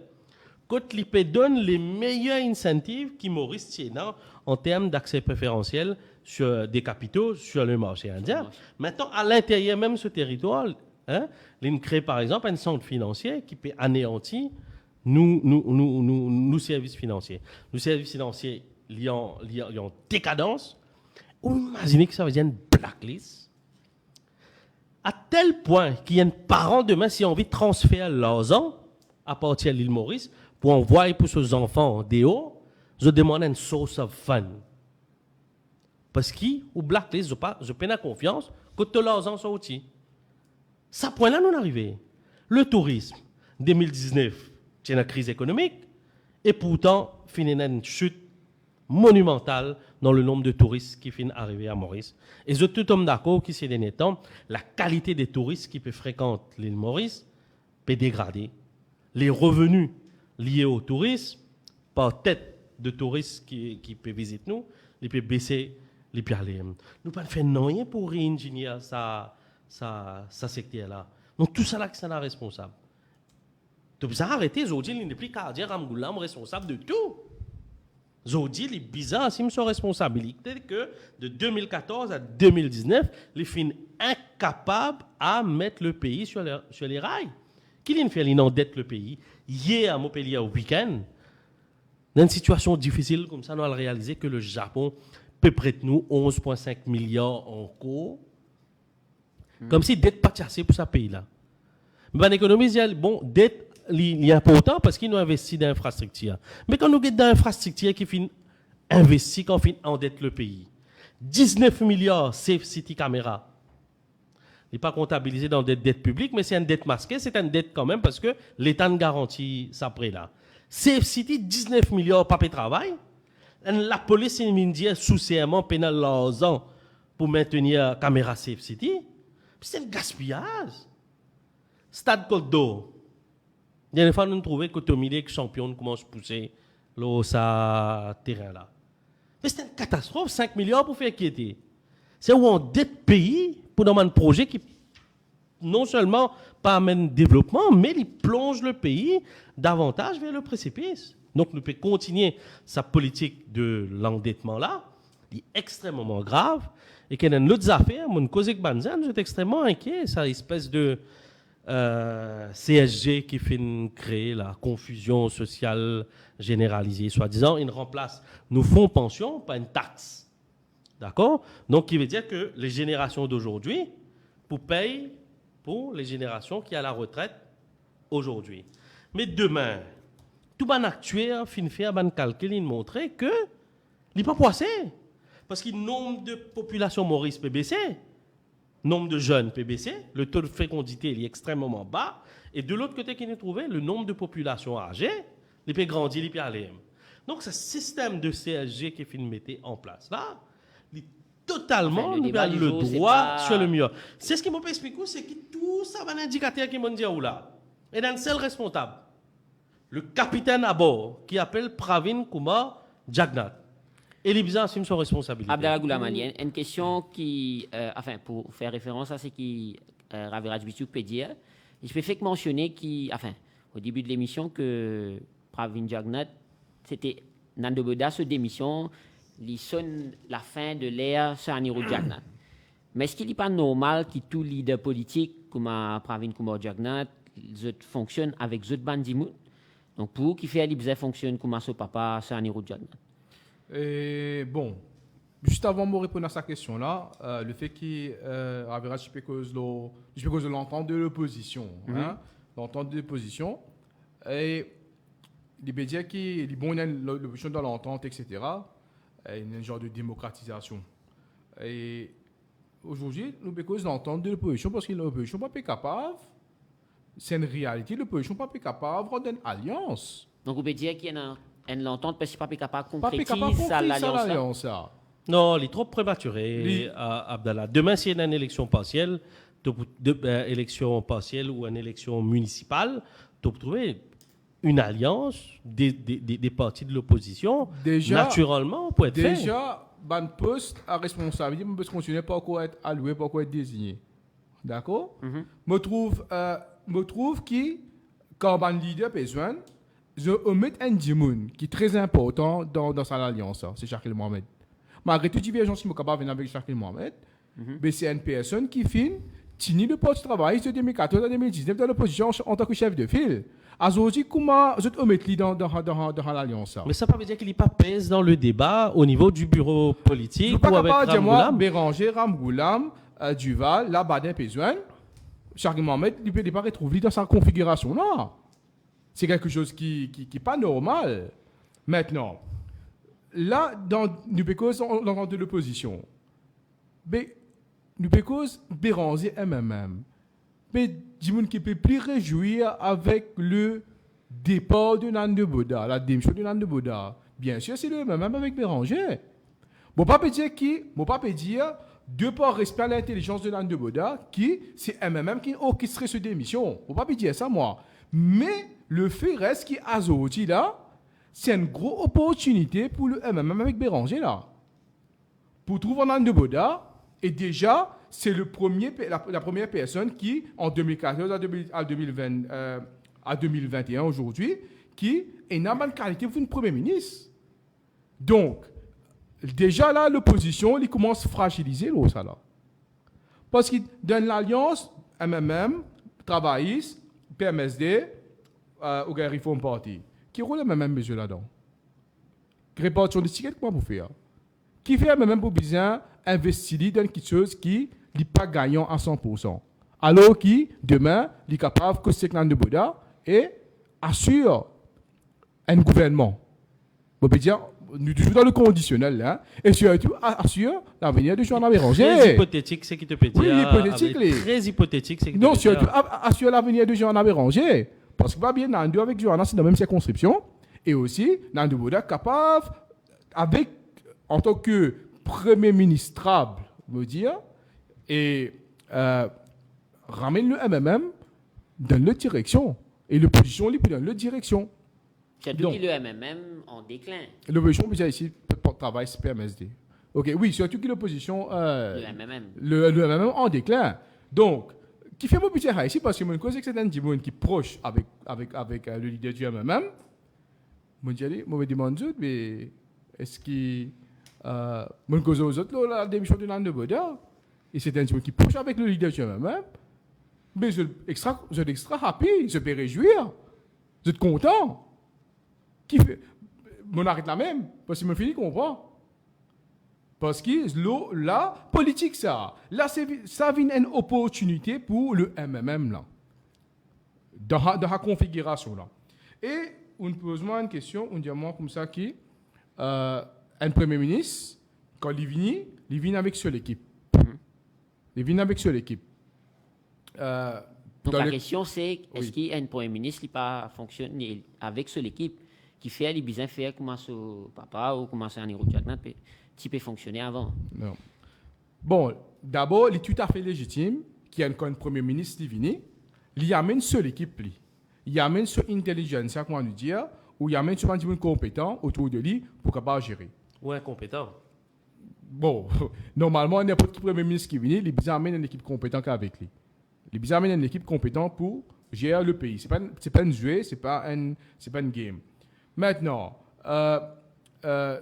Quand il donne les meilleurs incentives qui Maurice tient en termes d'accès préférentiel sur des capitaux sur le marché indien. Maintenant, à l'intérieur même de ce territoire, il crée par exemple un centre financier qui peut anéantir nous services financiers. Nous services financiers liant décadence. Vous imaginez que ça veut dire une blacklist? À tel point qu'il y a un parent demain, si on envie de transférer l'argent à partir de l'île Maurice pour envoyer pour ses enfants des hauts, je demande une source of fun. Parce qu'au blacklist, je peine à confiance que tout l'argent soit outil. Ça point là, nous arrivons. Le tourisme, 2019, c'est une crise économique, et pourtant, finit une chute monumentale dans le nombre de touristes qui finissent arriver à Maurice. Et je suis tout homme d'accord que ces derniers temps, la qualité des touristes qui fréquentent l'île Maurice peut dégrader. Les revenus liés au tourisme, par tête de touristes qui peuvent visiter nous, ils peuvent baisser, ils peuvent aller. Nous ne pouvons pas faire rien pour réingénier ça secteur-là. Donc tout ça là, c'est la responsable. Donc ça arrêter, aujourd'hui, il n'est plus qu'à dire Ramgoulam responsable de tout. Aujourd'hui, les bizarres, c'est une responsabilité que de 2014 à 2019, les fins incapables à mettre le pays sur les rails. Qui vient faire l'inondette le pays? Hier à Montpellier au week-end, dans une situation difficile comme ça, nous allons réaliser que le Japon peut prêter nous 11,5 milliards en cours. Comme si dette pas assez pour ce pays-là. Mais l'économie, bon, dette est important parce qu'ils ont investi dans l'infrastructure. Mais quand nous avons dans l'infrastructure qui finit investi, quand on finit endette le pays, 19 milliards Safe City Camera. Il n'est pas comptabilisé dans des dettes publiques, mais c'est une dette masquée, c'est une dette quand même parce que l'État ne garantit ça prêt là. Safe City, 19 milliards papier travail. La police est sous serment pénal l'argent pour maintenir la caméra Safe City. C'est un gaspillage. Stade Côte d'Or. Il y a une fois, nous trouvons que Tomilé, champion, commence à pousser ce terrain-là. Mais c'est une catastrophe, 5 milliards pour faire quitter. C'est où on dette pays pour dans un projet qui non seulement pas amène développement, mais il plonge le pays davantage vers le précipice. Donc, nous pouvons continuer sa politique de l'endettement-là, qui est extrêmement grave, et qu'il y a une autre affaire, mon cause que Banzan, je suis extrêmement inquiet, cette espèce de CSG qui fait créer la confusion sociale généralisée. Soi-disant, il remplace nos fonds pension par une taxe. D'accord? Donc, qui veut dire que les générations d'aujourd'hui payent pour les générations qui sont à la retraite aujourd'hui. Mais demain, tout ban actuel, fin faire ban calcul, il montrait que il n'est pas passé. Parce que le nombre de population Maurice peut baisser, le nombre de jeunes peut baisser, le taux de fécondité est extrêmement bas, et de l'autre côté qu'il a trouvé, le nombre de populations âgées, il peut grandir, il peut aller. Donc, ce système de CSG qui est mis en place là, il est totalement le droit sur le mur. C'est ce qui m'a expliqué, c'est que tout ça va un indicateur qui m'a dit là. Et d'un seul responsable, le capitaine à bord, qui appelle Pravin Kumar Jagnat. Et les bizarres assument son responsabilité. Abdallah Goulamali, une question qui, pour faire référence à ce qui Raviraj Bissou peut dire, je peux faire mentionner au début de l'émission que Pravin Jagnat, c'était Nando Boda, ce démission, il sonne la fin de l'ère Saniro Jagnat. Mais est-ce qu'il n'est pas normal que tout leader politique, comme Pravin Kumar Jagnat, fonctionne avec Zut Bandimout? Donc, pour qui fait l'Ibza fonctionne comme son papa Saniro Jagnat? Bon, juste avant de répondre à sa question-là, le fait qu'il je peux cause de l'entente de l'opposition. L'entente de l'opposition. Et les médias qui, les bons, l'opposition dans l'entente, etc., il y a un genre de démocratisation. Et aujourd'hui, nous avons cause d'entente de l'opposition parce que l'opposition n'est pas capable, c'est une réalité, l'opposition n'est pas capable d'avoir une alliance. Donc, vous pouvez dire qu'il y a une entente parce qu'il n'est pas capable de Pas concrétiser capable de ça, l'alliance. Non, il est trop prématuré, Abdallah. Demain, s'il y a une élection partielle, élection partielle ou une élection municipale, tu peux trouver une alliance des partis de l'opposition. Déjà, naturellement, pour être fait. Déjà, ban poste à responsabilité, on peut continuer pas encore être alloué, pas encore être désigné. D'accord? Me trouve que quand ban leader besoin, je omets un dimoun qui est très important dans sa alliance, c'est Shakil Mohamed. Malgré toute divergence qui est capable de venir avec Shakil Mohamed, mais c'est une personne qui finit tini le poste de travail de 2014 à 2019 dans l'opposition en tant que chef de file. Aujourd'hui, comment je te omets dans l'alliance? Mais ça ne veut pas dire qu'il n'est pas pèse dans le débat au niveau du bureau politique ou avec Ramgoulam. Béranger, Ramgoulam, Duval, là, Badin Pézouane, Shakil Mohamed, il ne peut pas retrouver dans sa configuration là. C'est quelque chose qui n'est pas normal. Maintenant, là, nous pécons dans de l'opposition. Mais nous pécons Béranger MMM. Mais dis-moi qui peut plus réjouir avec le départ de Nando Boda, la démission de Nando Boda. Bien sûr, c'est le MMM avec Béranger. Bon, pas peut dire, de par respect à l'intelligence de Nando Boda, qui c'est MMM qui orchestrait cette démission. Bon, pas dire ça, moi. Mais le fait reste qu'Azoti, là, c'est une grosse opportunité pour le MMM avec Béranger, là. Pour trouver Nando Boda, et déjà, c'est la première personne qui, en 2014 à 2021 aujourd'hui, qui est une bonne qualité pour une première ministre. Donc, déjà là, l'opposition, il commence à fragiliser ça là. Parce que dans l'alliance MMM, travailliste, PMSD, ou Reform Party, qui roule le même mesure là-dedans. Répartition des tickets, comment vous faire? Qui fait même pour bien investir dans quelque chose qui n'est pas gagnant à 100%. Alors qui, demain, est capable de se de Bouddha et assure un gouvernement. On peut dire, nous sommes dans le conditionnel, là, et surtout assure l'avenir de Joanna Béranger. Très hypothétique, c'est qui te peut dire. Oui, hypothétique. Très hypothétique, c'est qui te non, peut dire. surtout assure l'avenir de Joanna Béranger. Parce que pas bien, Nando avec Joanna, c'est dans la même circonscription. Et aussi, Nando Bouddha capable, en tant que premier ministrable, me dire, et ramène le MMM dans l'autre direction. Et l'opposition, lui, dans l'autre direction. Surtout que le MMM en déclin. L'opposition, déjà ici, travaille PMSD. Ok, oui, surtout que l'opposition. Le MMM. Le MMM en déclin. Donc, qui fait mon budget ici parce que mon cause, c'est que c'est un Dimon qui est proche avec le leader du MMM. Moi, je me demande, mais est-ce qu'il. Mon cause aux autres, la démission de Nando Boda, et c'est un Dimon qui est proche avec le leader du MMM. Mais je suis extra happy, je peux réjouir. Je suis content. Qui fait. Mon arrête la même, parce que je me finis comprendre. Parce que là, politique ça. Là, ça vient une opportunité pour le MMM là. Dans la configuration là. Et on pose moi une question, on dit moi comme ça qui un premier ministre, quand il vient avec seule équipe. Il vient avec seule équipe. Donc la question c'est, est-ce qu'il y a un premier ministre qui pas fonctionne avec seule équipe qui fait les besoins faire comment ce papa ou comment c'est un héros qui peut fonctionner avant. Non. Bon, d'abord, il est tout à fait légitime qu'il y ait un premier ministre qui vient, il amène seule équipe, il amène sur intelligence, comment nous dire, ou il amène sur un petit compétent autour de lui pour capable gérer. Ou incompétent. Bon, normalement, n'importe quel premier ministre qui vient, il amène une équipe compétente avec lui. Il amène une équipe compétente pour gérer le pays. C'est pas un jeu, c'est pas une game. Maintenant,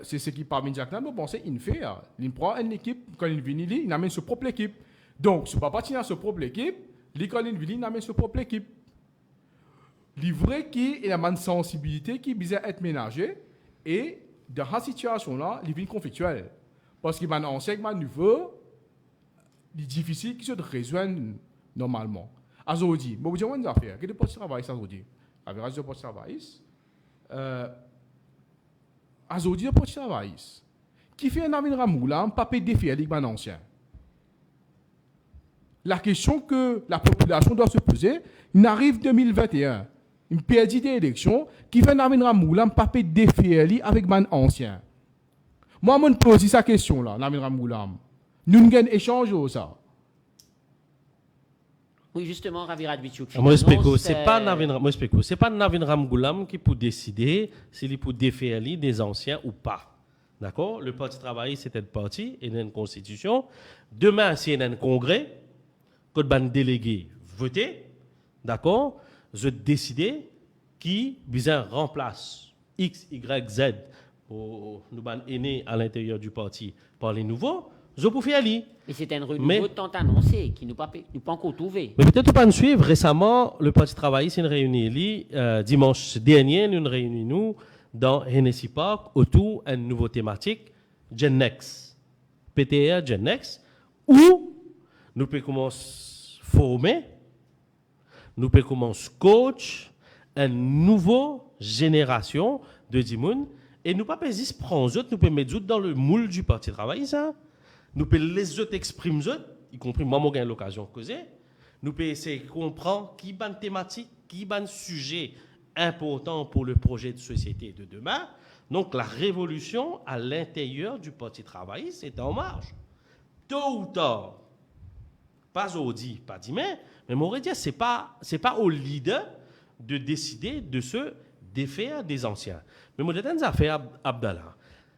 c'est ce qui parmi Jack Nan, bon, c'est une faire. Il prend une équipe, quand il vient, il amène sa propre équipe. Donc, ce papa tient sa propre équipe, quand il vient, il amène sa propre équipe. Il vrai qu'il a une sensibilité qui vise à être ménagée et dans cette situation-là, il vient conflictuel. Parce qu'il y a un enseignement nouveau, il est difficile qu'il se rejoigne normalement. Aujourd'hui, bon, vous dites, on va faire. Quel est le poste de travail, ça, aujourd'hui? Average de poste de travail. Azodi pour travail. Qui fait un avis de Ramoula, pas payer défi avec les anciens. La question que la population doit se poser, il arrive 2021, une période d'élection, qui fait un avis de Ramoula, pas payer défi avec les anciens. Moi, je me pose cette question-là, Namin Ramoulam. Nous avons un échange ou ça? Oui, justement, Ravi Radvichuk. Moi, c'est pas Navin Ramgoulam qui peut décider s'il peut défaire des anciens ou pas. D'accord? Le Parti travailliste, c'est un parti, il y a une constitution. Demain, s'il y a un congrès, que le délégué voter, d'accord? Je décider qui remplace X, Y, Z. Nous sommes aînés à l'intérieur du parti par les nouveaux, je peux faire aller. Et c'est un renouveau tant annoncé qui nous pas encore trouvé. Mais peut-être pas nous suivre. Récemment, le Parti travailliste s'est réuni dimanche dernier, nous réunissons dans Hennessy Park autour d'une nouvelle thématique, Gen Next. PTR Gen Next, où nous pouvons commencer à former, nous pouvons commencer à coach une nouvelle génération de Dimoun. Et nous ne pouvons pas juste prendre eux, nous pouvons mettre dans le moule du Parti travailliste. Nous pouvons les autres exprimer eux, y compris moi, j'ai l'occasion de causer. Nous pouvons essayer de comprendre qui est une thématique, qui est un sujet important pour le projet de société de demain. Donc la révolution à l'intérieur du Parti travailliste est en marche. Tôt ou tard, pas aujourd'hui, pas demain, mais on dire c'est pas au leader de décider de se défaire des anciens. Mais moi, j'ai affaire Abdallah.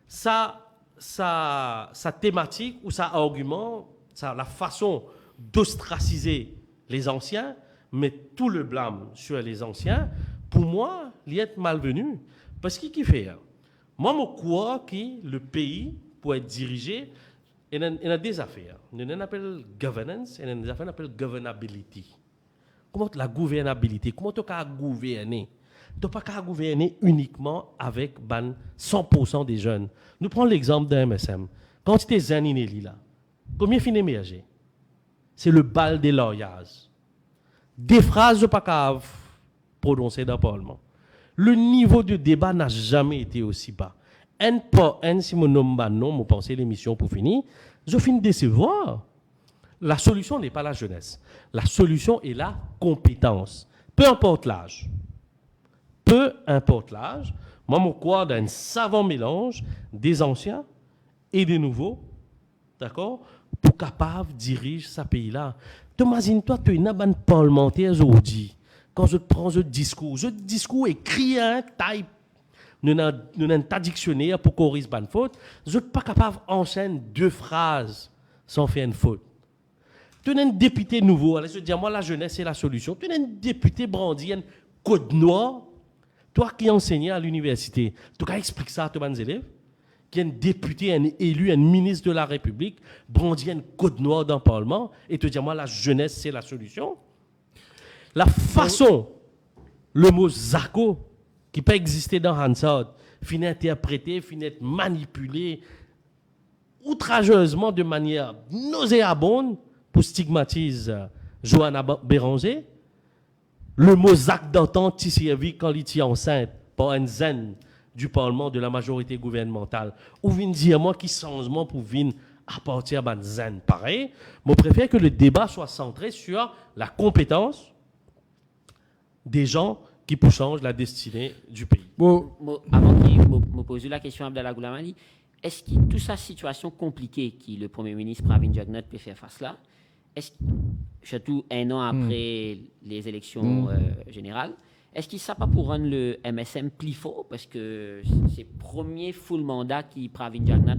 Sa thématique ou sa argument, la façon d'ostraciser les anciens, mettre tout le blâme sur les anciens, pour moi, il est malvenu. Parce qu'il fait. Moi, je crois que le pays, pour être dirigé, il y a des affaires. Il y a appelle governance et il y a des affaires qu'on appelle governability. Comment la gouvernabilité? Comment tu peux gouverner? Tu ne peux pas gouverner uniquement avec 100% des jeunes. Nous prenons l'exemple d'un MSM. Quand tu es Zaninelli là, combien fin émergé? C'est le bal des lauriers. Des phrases de pas prononcées dans le Parlement. Le niveau de débat n'a jamais été aussi bas. Un par un, si mon nom non, je pense l'émission pour finir, je finis de décevoir. La solution n'est pas la jeunesse. La solution est la compétence. Peu importe l'âge. Peu importe l'âge, moi, je crois dans un savant mélange des anciens et des nouveaux, d'accord, pour capable de diriger ce pays-là. Imagine-toi, tu es une parlementaire aujourd'hui. Quand je prends ce discours écrit, type, nous avons un dictionnaire pour corriger une faute, je ne suis pas capable d'enchaîner 2 phrases sans faire une faute. Tu es un député nouveau, allez se dire, moi, la jeunesse, c'est la solution. Tu es un député brandi, un code noir. Toi qui enseignais à l'université, tu as expliqué ça à tous les élèves, qui est un député, un élu, un ministre de la République, brandit un code noir dans le Parlement, et te dire, moi, la jeunesse, c'est la solution. La façon, le mot Zako, qui peut exister dans Hansard, finit interprété, finit manipulé, outrageusement, de manière nauséabonde, pour stigmatiser Johanna Béranger. Le mot Zak d'entente qui servi quand il était enceinte par un zen du Parlement de la majorité gouvernementale. Ou vient dire moi qui changement pour venir à partir d'un zen. Pareil, je préfère que le débat soit centré sur la compétence des gens qui peuvent changer la destinée du pays. Bon. Avant qu'il me pose la question à Abdallah Goulamali, est-ce que toute cette situation compliquée que le Premier ministre Pravin Jagnat peut faire face là, est-ce, surtout un an après les élections générales, est-ce qu'il ne sait pas pour rendre le MSM plus fort? Parce que c'est le premier full mandat qui Pravin Jagnat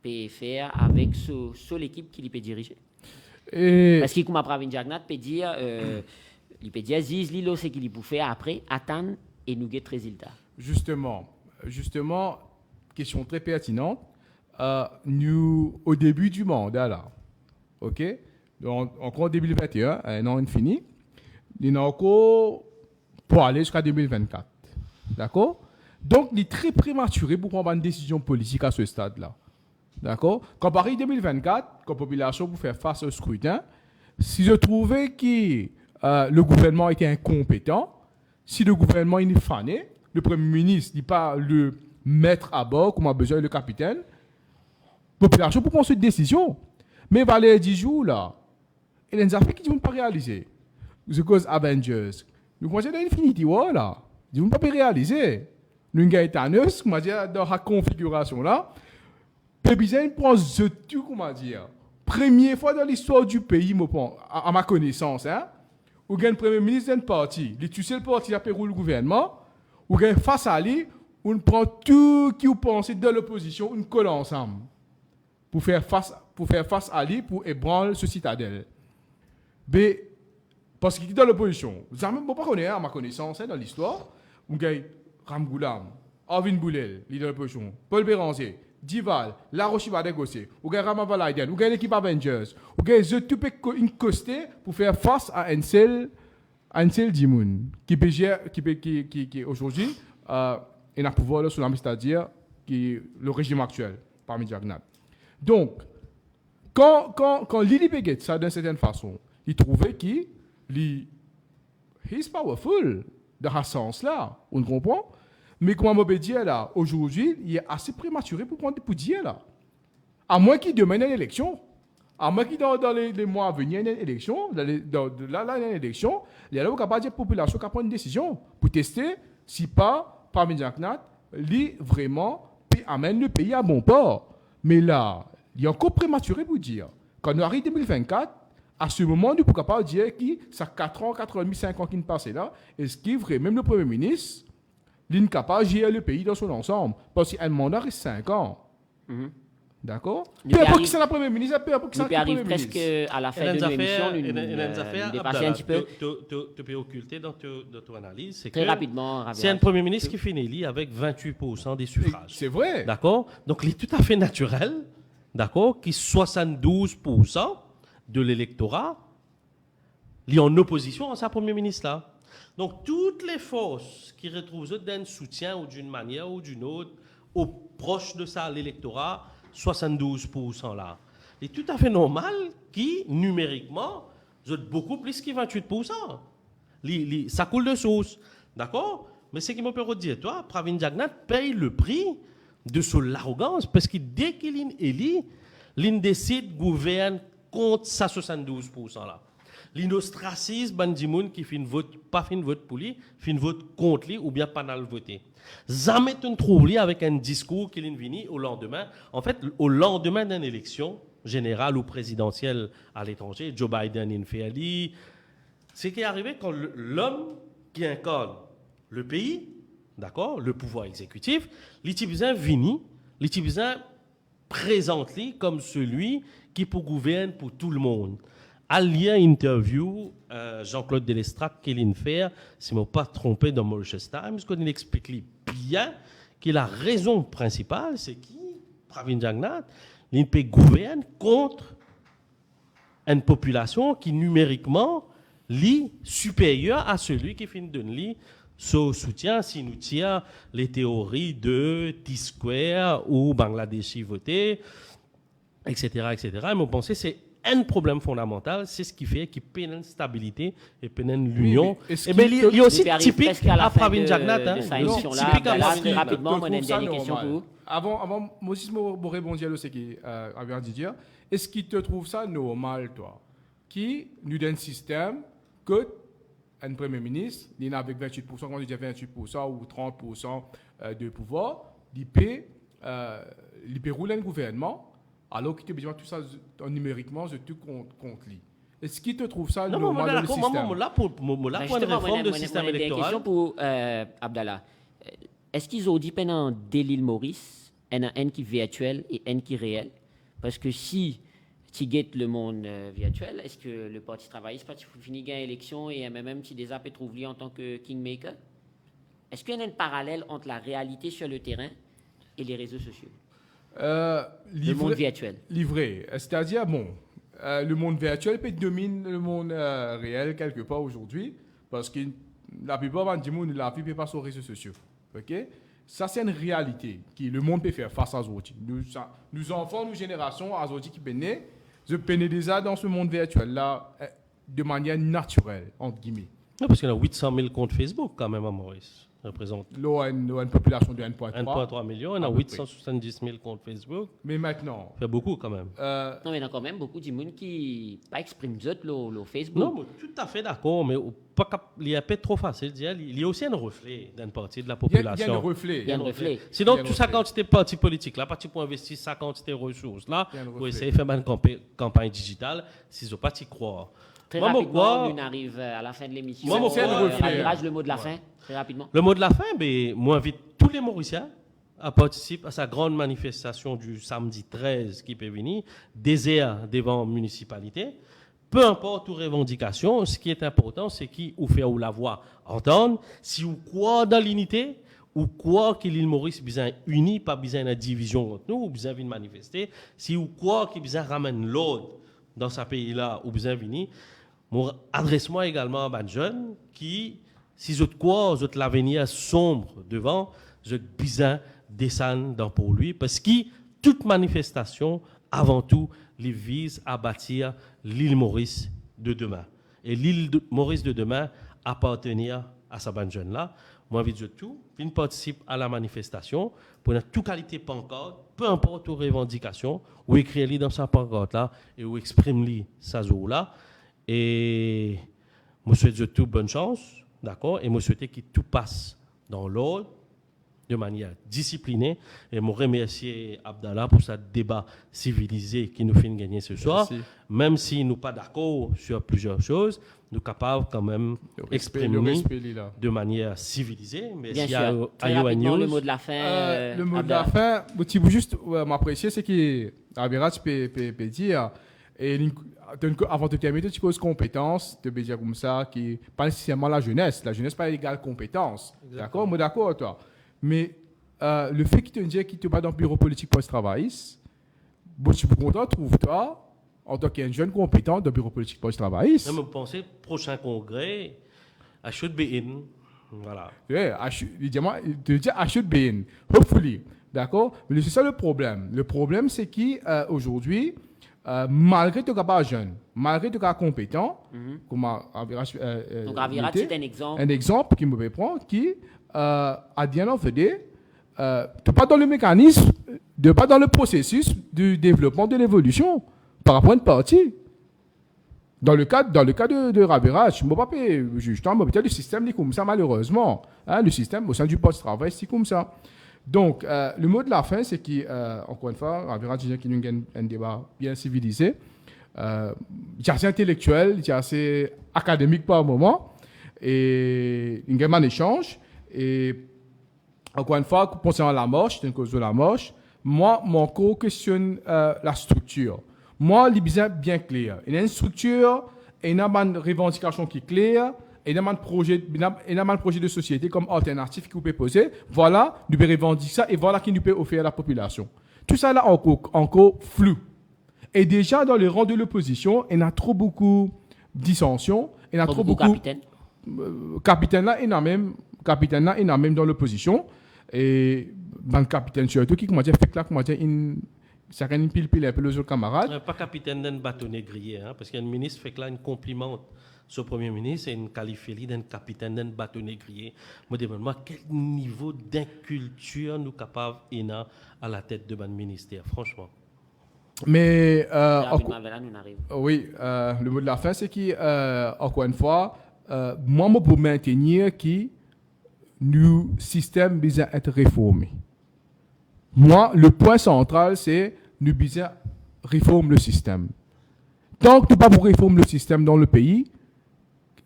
peut faire avec l'équipe qu'il peut diriger. Parce que comme Pravin Jagnat peut dire, Ziz, Lilo, c'est qu'il peut faire après, attendre et nous get résultat. Justement, question très pertinente. Nous, au début du mandat, là, ok? Donc, encore en 2021, un an infini, il y a encore pour aller jusqu'à 2024. D'accord? Donc, il est très prématuré pour prendre une décision politique à ce stade-là. D'accord? Quand Paris 2024, quand la population pour faire face au scrutin, si je trouvais que le gouvernement était incompétent, si le gouvernement est fané, le Premier ministre n'est pas le maître à bord, comme a besoin le capitaine, la population peut prendre cette décision. Mais il les 10 jours là, il y a des affaires qui ne vont pas réaliser. The cause Avengers. Nous commençons à Infinity War là. Ils ne vont pas réaliser. Nous avons Thanos, comment dire, dans la configuration là. Pébizène prend tout, comment dire. Première fois dans l'histoire du pays, à ma connaissance, hein, où il y a un premier ministre d'un parti. Tu sais le parti qui a le gouvernement, où il y a face à lui, on prend tout qui vous pensez de l'opposition, on colle ensemble pour faire face à lui, pour ébranler ce citadelle. Mais, parce qu'il est dans l'opposition, vous n'avez même pas connu, à ma connaissance, hein, dans l'histoire, où il y a Ramgoulam, Arvin Boulel, leader de l'opposition, Paul Béranger, Dival, La Roche-Iba négocier, ou bien Rama Valaiden, ou bien l'équipe Avengers, ou bien je tout peux coster pour faire face à un seul Dimoun qui aujourd'hui est un pouvoir sur la c'est-à-dire qui le régime actuel parmi Jagnat. Donc quand Lily Beget ça d'une certaine façon, il trouvait qu'il is powerful dans ce sens-là, on comprend. Mais comme on peut dire là, aujourd'hui, il est assez prématuré pour dire là. À moins qu'il demande une élection. À moins qu'il dans les mois à venir, une élection, il y a une élection, il y a là où la population qui prend une décision pour tester si pas, parmi les gens, lui vraiment amène le pays à bon port. Mais là, il est encore prématuré pour dire. Quand nous arrivons en 2024, à ce moment, nous pouvons pas dire que ça 4 ans, 4 ans et demi, 5 ans qui ne passent là, est-ce qu'il est vrai, même le Premier ministre, l'incapable de gérer le pays dans son ensemble. Parce qu'un mandat reste 5 ans. D'accord? Peu importe qui c'est le Premier ministre, peu importe qui c'est le Premier ministre. Presque à la fin de l'émission, nous dépasser un petit peu. Tu peux occulter dans ton analyse. C'est très rapidement. C'est un Premier ministre qui finit avec 28% des suffrages. C'est vrai. D'accord? Donc, il est tout à fait naturel, d'accord, qui 72% de l'électorat est en opposition à sa Premier ministre-là. Donc, toutes les forces qui retrouvent d'un soutien ou d'une manière ou d'une autre, aux proches de ça, l'électorat, 72% là. C'est tout à fait normal qui, numériquement, vous êtes beaucoup plus que 28%. Ça coule de source. D'accord? Mais ce qui me peut dire, toi, Pravin Jagnat paye le prix de son arrogance parce que dès qu'il est élu, il décide de gouverner contre sa 72% là. L'inostracisme, bandimoun qui fait vote, pas fait vote pour lui, fait vote contre lui ou bien pas dans le voter. Jamais tu ne trouves lui avec un discours qu'il est venu au lendemain. En fait, au lendemain d'une élection générale ou présidentielle à l'étranger, Joe Biden in fait ali. Ce qui est arrivé quand l'homme qui incarne le pays, d'accord, le pouvoir exécutif, l'Étibizin vini, l'Étibizin présente-lui comme celui qui peut gouverner pour tout le monde. À lien interview, Jean-Claude Delestrac, qui l'a fait, si je ne me pas trompé dans Mauritius Times, qu'il explique bien que la raison principale, c'est qui, Pravin Jagnat, il peut gouverner contre une population qui numériquement est supérieure à celui qui finit de lui ce soutien si nous tient les théories de T-Square ou Bangladeshi voté, etc., etc. Et mon pensée, c'est un problème fondamental, c'est ce qui fait qu'il peine une stabilité et peine l'union. Et bien, il y a aussi typique à Pravin Jagnat. Très rapidement, on a une dernière question pour vous. Avant, moi aussi, je vais répondre à ce qui avait dit. Est-ce qu'il te trouve ça normal, toi, qui nous donne un système que un Premier ministre, il a avec 28%, quand il dit 28% ou 30% de pouvoir, il peut rouler un gouvernement, alors qu'il te besoin de tout ça numériquement, je tout contre lui. Est-ce qu'il te trouve ça normal dans le système? Là, pour une réforme de système électoral. Une question pour Abdallah. Est-ce qu'ils ont dit pendant dès l'île Maurice, il y a un qui est virtuel et un qui est réel? Parce que si tu guettes le monde virtuel, est-ce que le Parti travailliste, Parti finit gagner l'élection et même si des appels trouvent lui en tant que kingmaker? Est-ce qu'il y a un parallèle entre la réalité sur le terrain et les réseaux sociaux? Le monde virtuel. Livré. C'est-à-dire, le monde virtuel peut dominer le monde réel quelque part aujourd'hui, parce que la plupart du monde, la vie ne peut pas sur les réseaux sociaux. Okay? Ça, c'est une réalité que le monde peut faire face à aujourd'hui. Nous enfants, nos générations, aujourd'hui qui peuvent déjà dans ce monde virtuel-là de manière naturelle, entre guillemets. Non, parce qu'il y a 800 000 comptes Facebook quand même à Maurice. Représente une population de 1,3. 1,3 million, on a 870 000 comptes Facebook. Mais maintenant... Ça fait beaucoup quand même. Non, mais il y a quand même beaucoup de monde qui pas expriment le Facebook. Non, mais tout à fait d'accord, mais il y a pas trop facile de dire. Il y a aussi un reflet d'une partie de la population. Il y a un reflet. Sinon, toute sa quantité de partis politiques, là, parti pour investir sa quantité de ressources, là, pour essayer de faire une campagne digitale, s'ils n'ont pas y croire. Très rapidement, on arrive à la fin de l'émission. Le mot de la fin, très rapidement. Le mot de la fin, moi, j'invite tous les Mauriciens à participer à sa grande manifestation du samedi 13 qui peut venir, désert devant la municipalité. Peu importe aux revendications, ce qui est important, c'est qui ou fait ou la voix entendre. Si vous croyez dans l'unité, ou quoi que l'île Maurice besoin unie, pas besoin de division entre nous, ou besoin de manifester. Si vous croyez qu'il besoin ramène l'ordre dans ce pays-là, ou besoin de venir, adresse-moi également à des jeunes qui, si je crois, je l'avenir sombre devant, je besoin descendre pour lui, parce que toute manifestation, avant tout, les vise à bâtir l'île Maurice de demain. Et l'île Maurice de demain appartenir à ces jeunes-là. Moi, je tout, je participe à la manifestation pour une toute qualité pancarte, peu importe aux revendications, ou écrire dans sa pancarte-là et ou exprime sa jour-là. Et je souhaite tout bonne chance, d'accord, et je souhaite que tout passe dans l'ordre, de manière disciplinée. Et je remercie Abdallah pour ce débat civilisé qui nous fait gagner ce soir. Merci. Même si nous ne sommes pas d'accord sur plusieurs choses, nous sommes capables quand même d'exprimer de manière civilisée. Mais bien sûr. Très rapidement, le mot de la fin. Le mot de la fin, je veux juste m'apprécier, c'est que Abiraj peut dire, et avant de terminer, tu causes compétence, tu peux dire comme ça, qui pas nécessairement la jeunesse. La jeunesse n'est pas égale compétence. D'accord? Moi, d'accord, toi. Mais le fait qu'il te dise qu'il te bat dans le bureau politique post-travailliste, je suis content, trouve-toi, en tant qu'un jeune compétent dans le bureau politique post-travailliste. Je pense que prochain congrès, I should be in. Voilà. Yeah, il te dit I should be in. Hopefully. D'accord? Mais c'est ça le problème. Le problème, c'est qu'aujourd'hui, malgré que tu n'es pas jeune, malgré que tu es compétent, comme donc Avirat, c'est un exemple. Un exemple qui me prend, qui, à the end of the day, tu n'es pas dans le mécanisme, tu n'es pas dans le processus du développement de l'évolution par rapport à une partie. Dans le cas de Raviraj, je ne peux pas payer, justement, le système est comme ça, malheureusement. Hein, le système au sein du post-travail, c'est comme ça. Donc, le mot de la fin, c'est qu'encore une fois, Raviraj disait qu'il y a un débat bien civilisé. Il est assez intellectuel, il est assez académique par moment. Et il y a un échange. Et encore une fois, concernant la marche, c'est une cause de la marche. Moi, mon cours questionne la structure. Moi, il est bien clair. Il y a une structure, il y a une revendication qui est claire, il y a un projet de société comme alternative qui vous peut poser. Voilà, nous pouvons revendiquer ça et voilà qui nous peut offrir à la population. Tout ça là encore flou. Et déjà, dans les rangs de l'opposition, il y a trop beaucoup de dissensions. Il y a trop beaucoup. Capitaine là, il y a même dans l'opposition. Et le capitaine surtout qui, comment dire, fait là, comment dire, ça a une pile un peu les autres camarades. Pas capitaine d'un bâtonnet grillé, hein, parce qu'un ministre fait que là, une complimente sur le Premier ministre et une qualifie d'un capitaine d'un bâtonnet grillé. Je me demande, quel niveau d'inculture nous capables à la tête de notre ministère, franchement. Mais, oui, le mot de la fin, c'est encore une fois, moi, je peux maintenir que le système doit être réformé. Moi, le point central, c'est nous besoin réformer le système. Tant que tu n'as pas pour réformer le système dans le pays,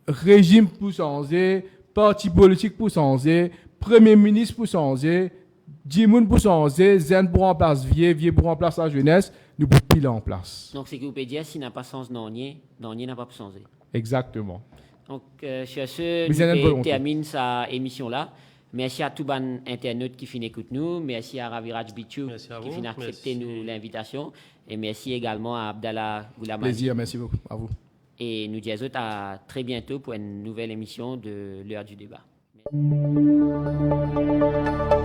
régime pour changer, parti politique pour changer, premier ministre pour changer, Djimoun pour changer, Zen pour remplacer vieux pour remplacer la jeunesse, nous pouvons piler en place. Donc, c'est que vous pouvez dire, s'il n'a pas sens Nonier n'a pas changé. Exactement. Donc, sur ce, nous termine sa émission-là. Merci à tous les internautes qui écoutent nous. Merci à Raviraj Bichou qui finit accepter nous l'invitation. Et merci également à Abdallah Goulamali. Plaisir, merci beaucoup à vous. Et nous disons à très bientôt pour une nouvelle émission de l'heure du débat. Merci.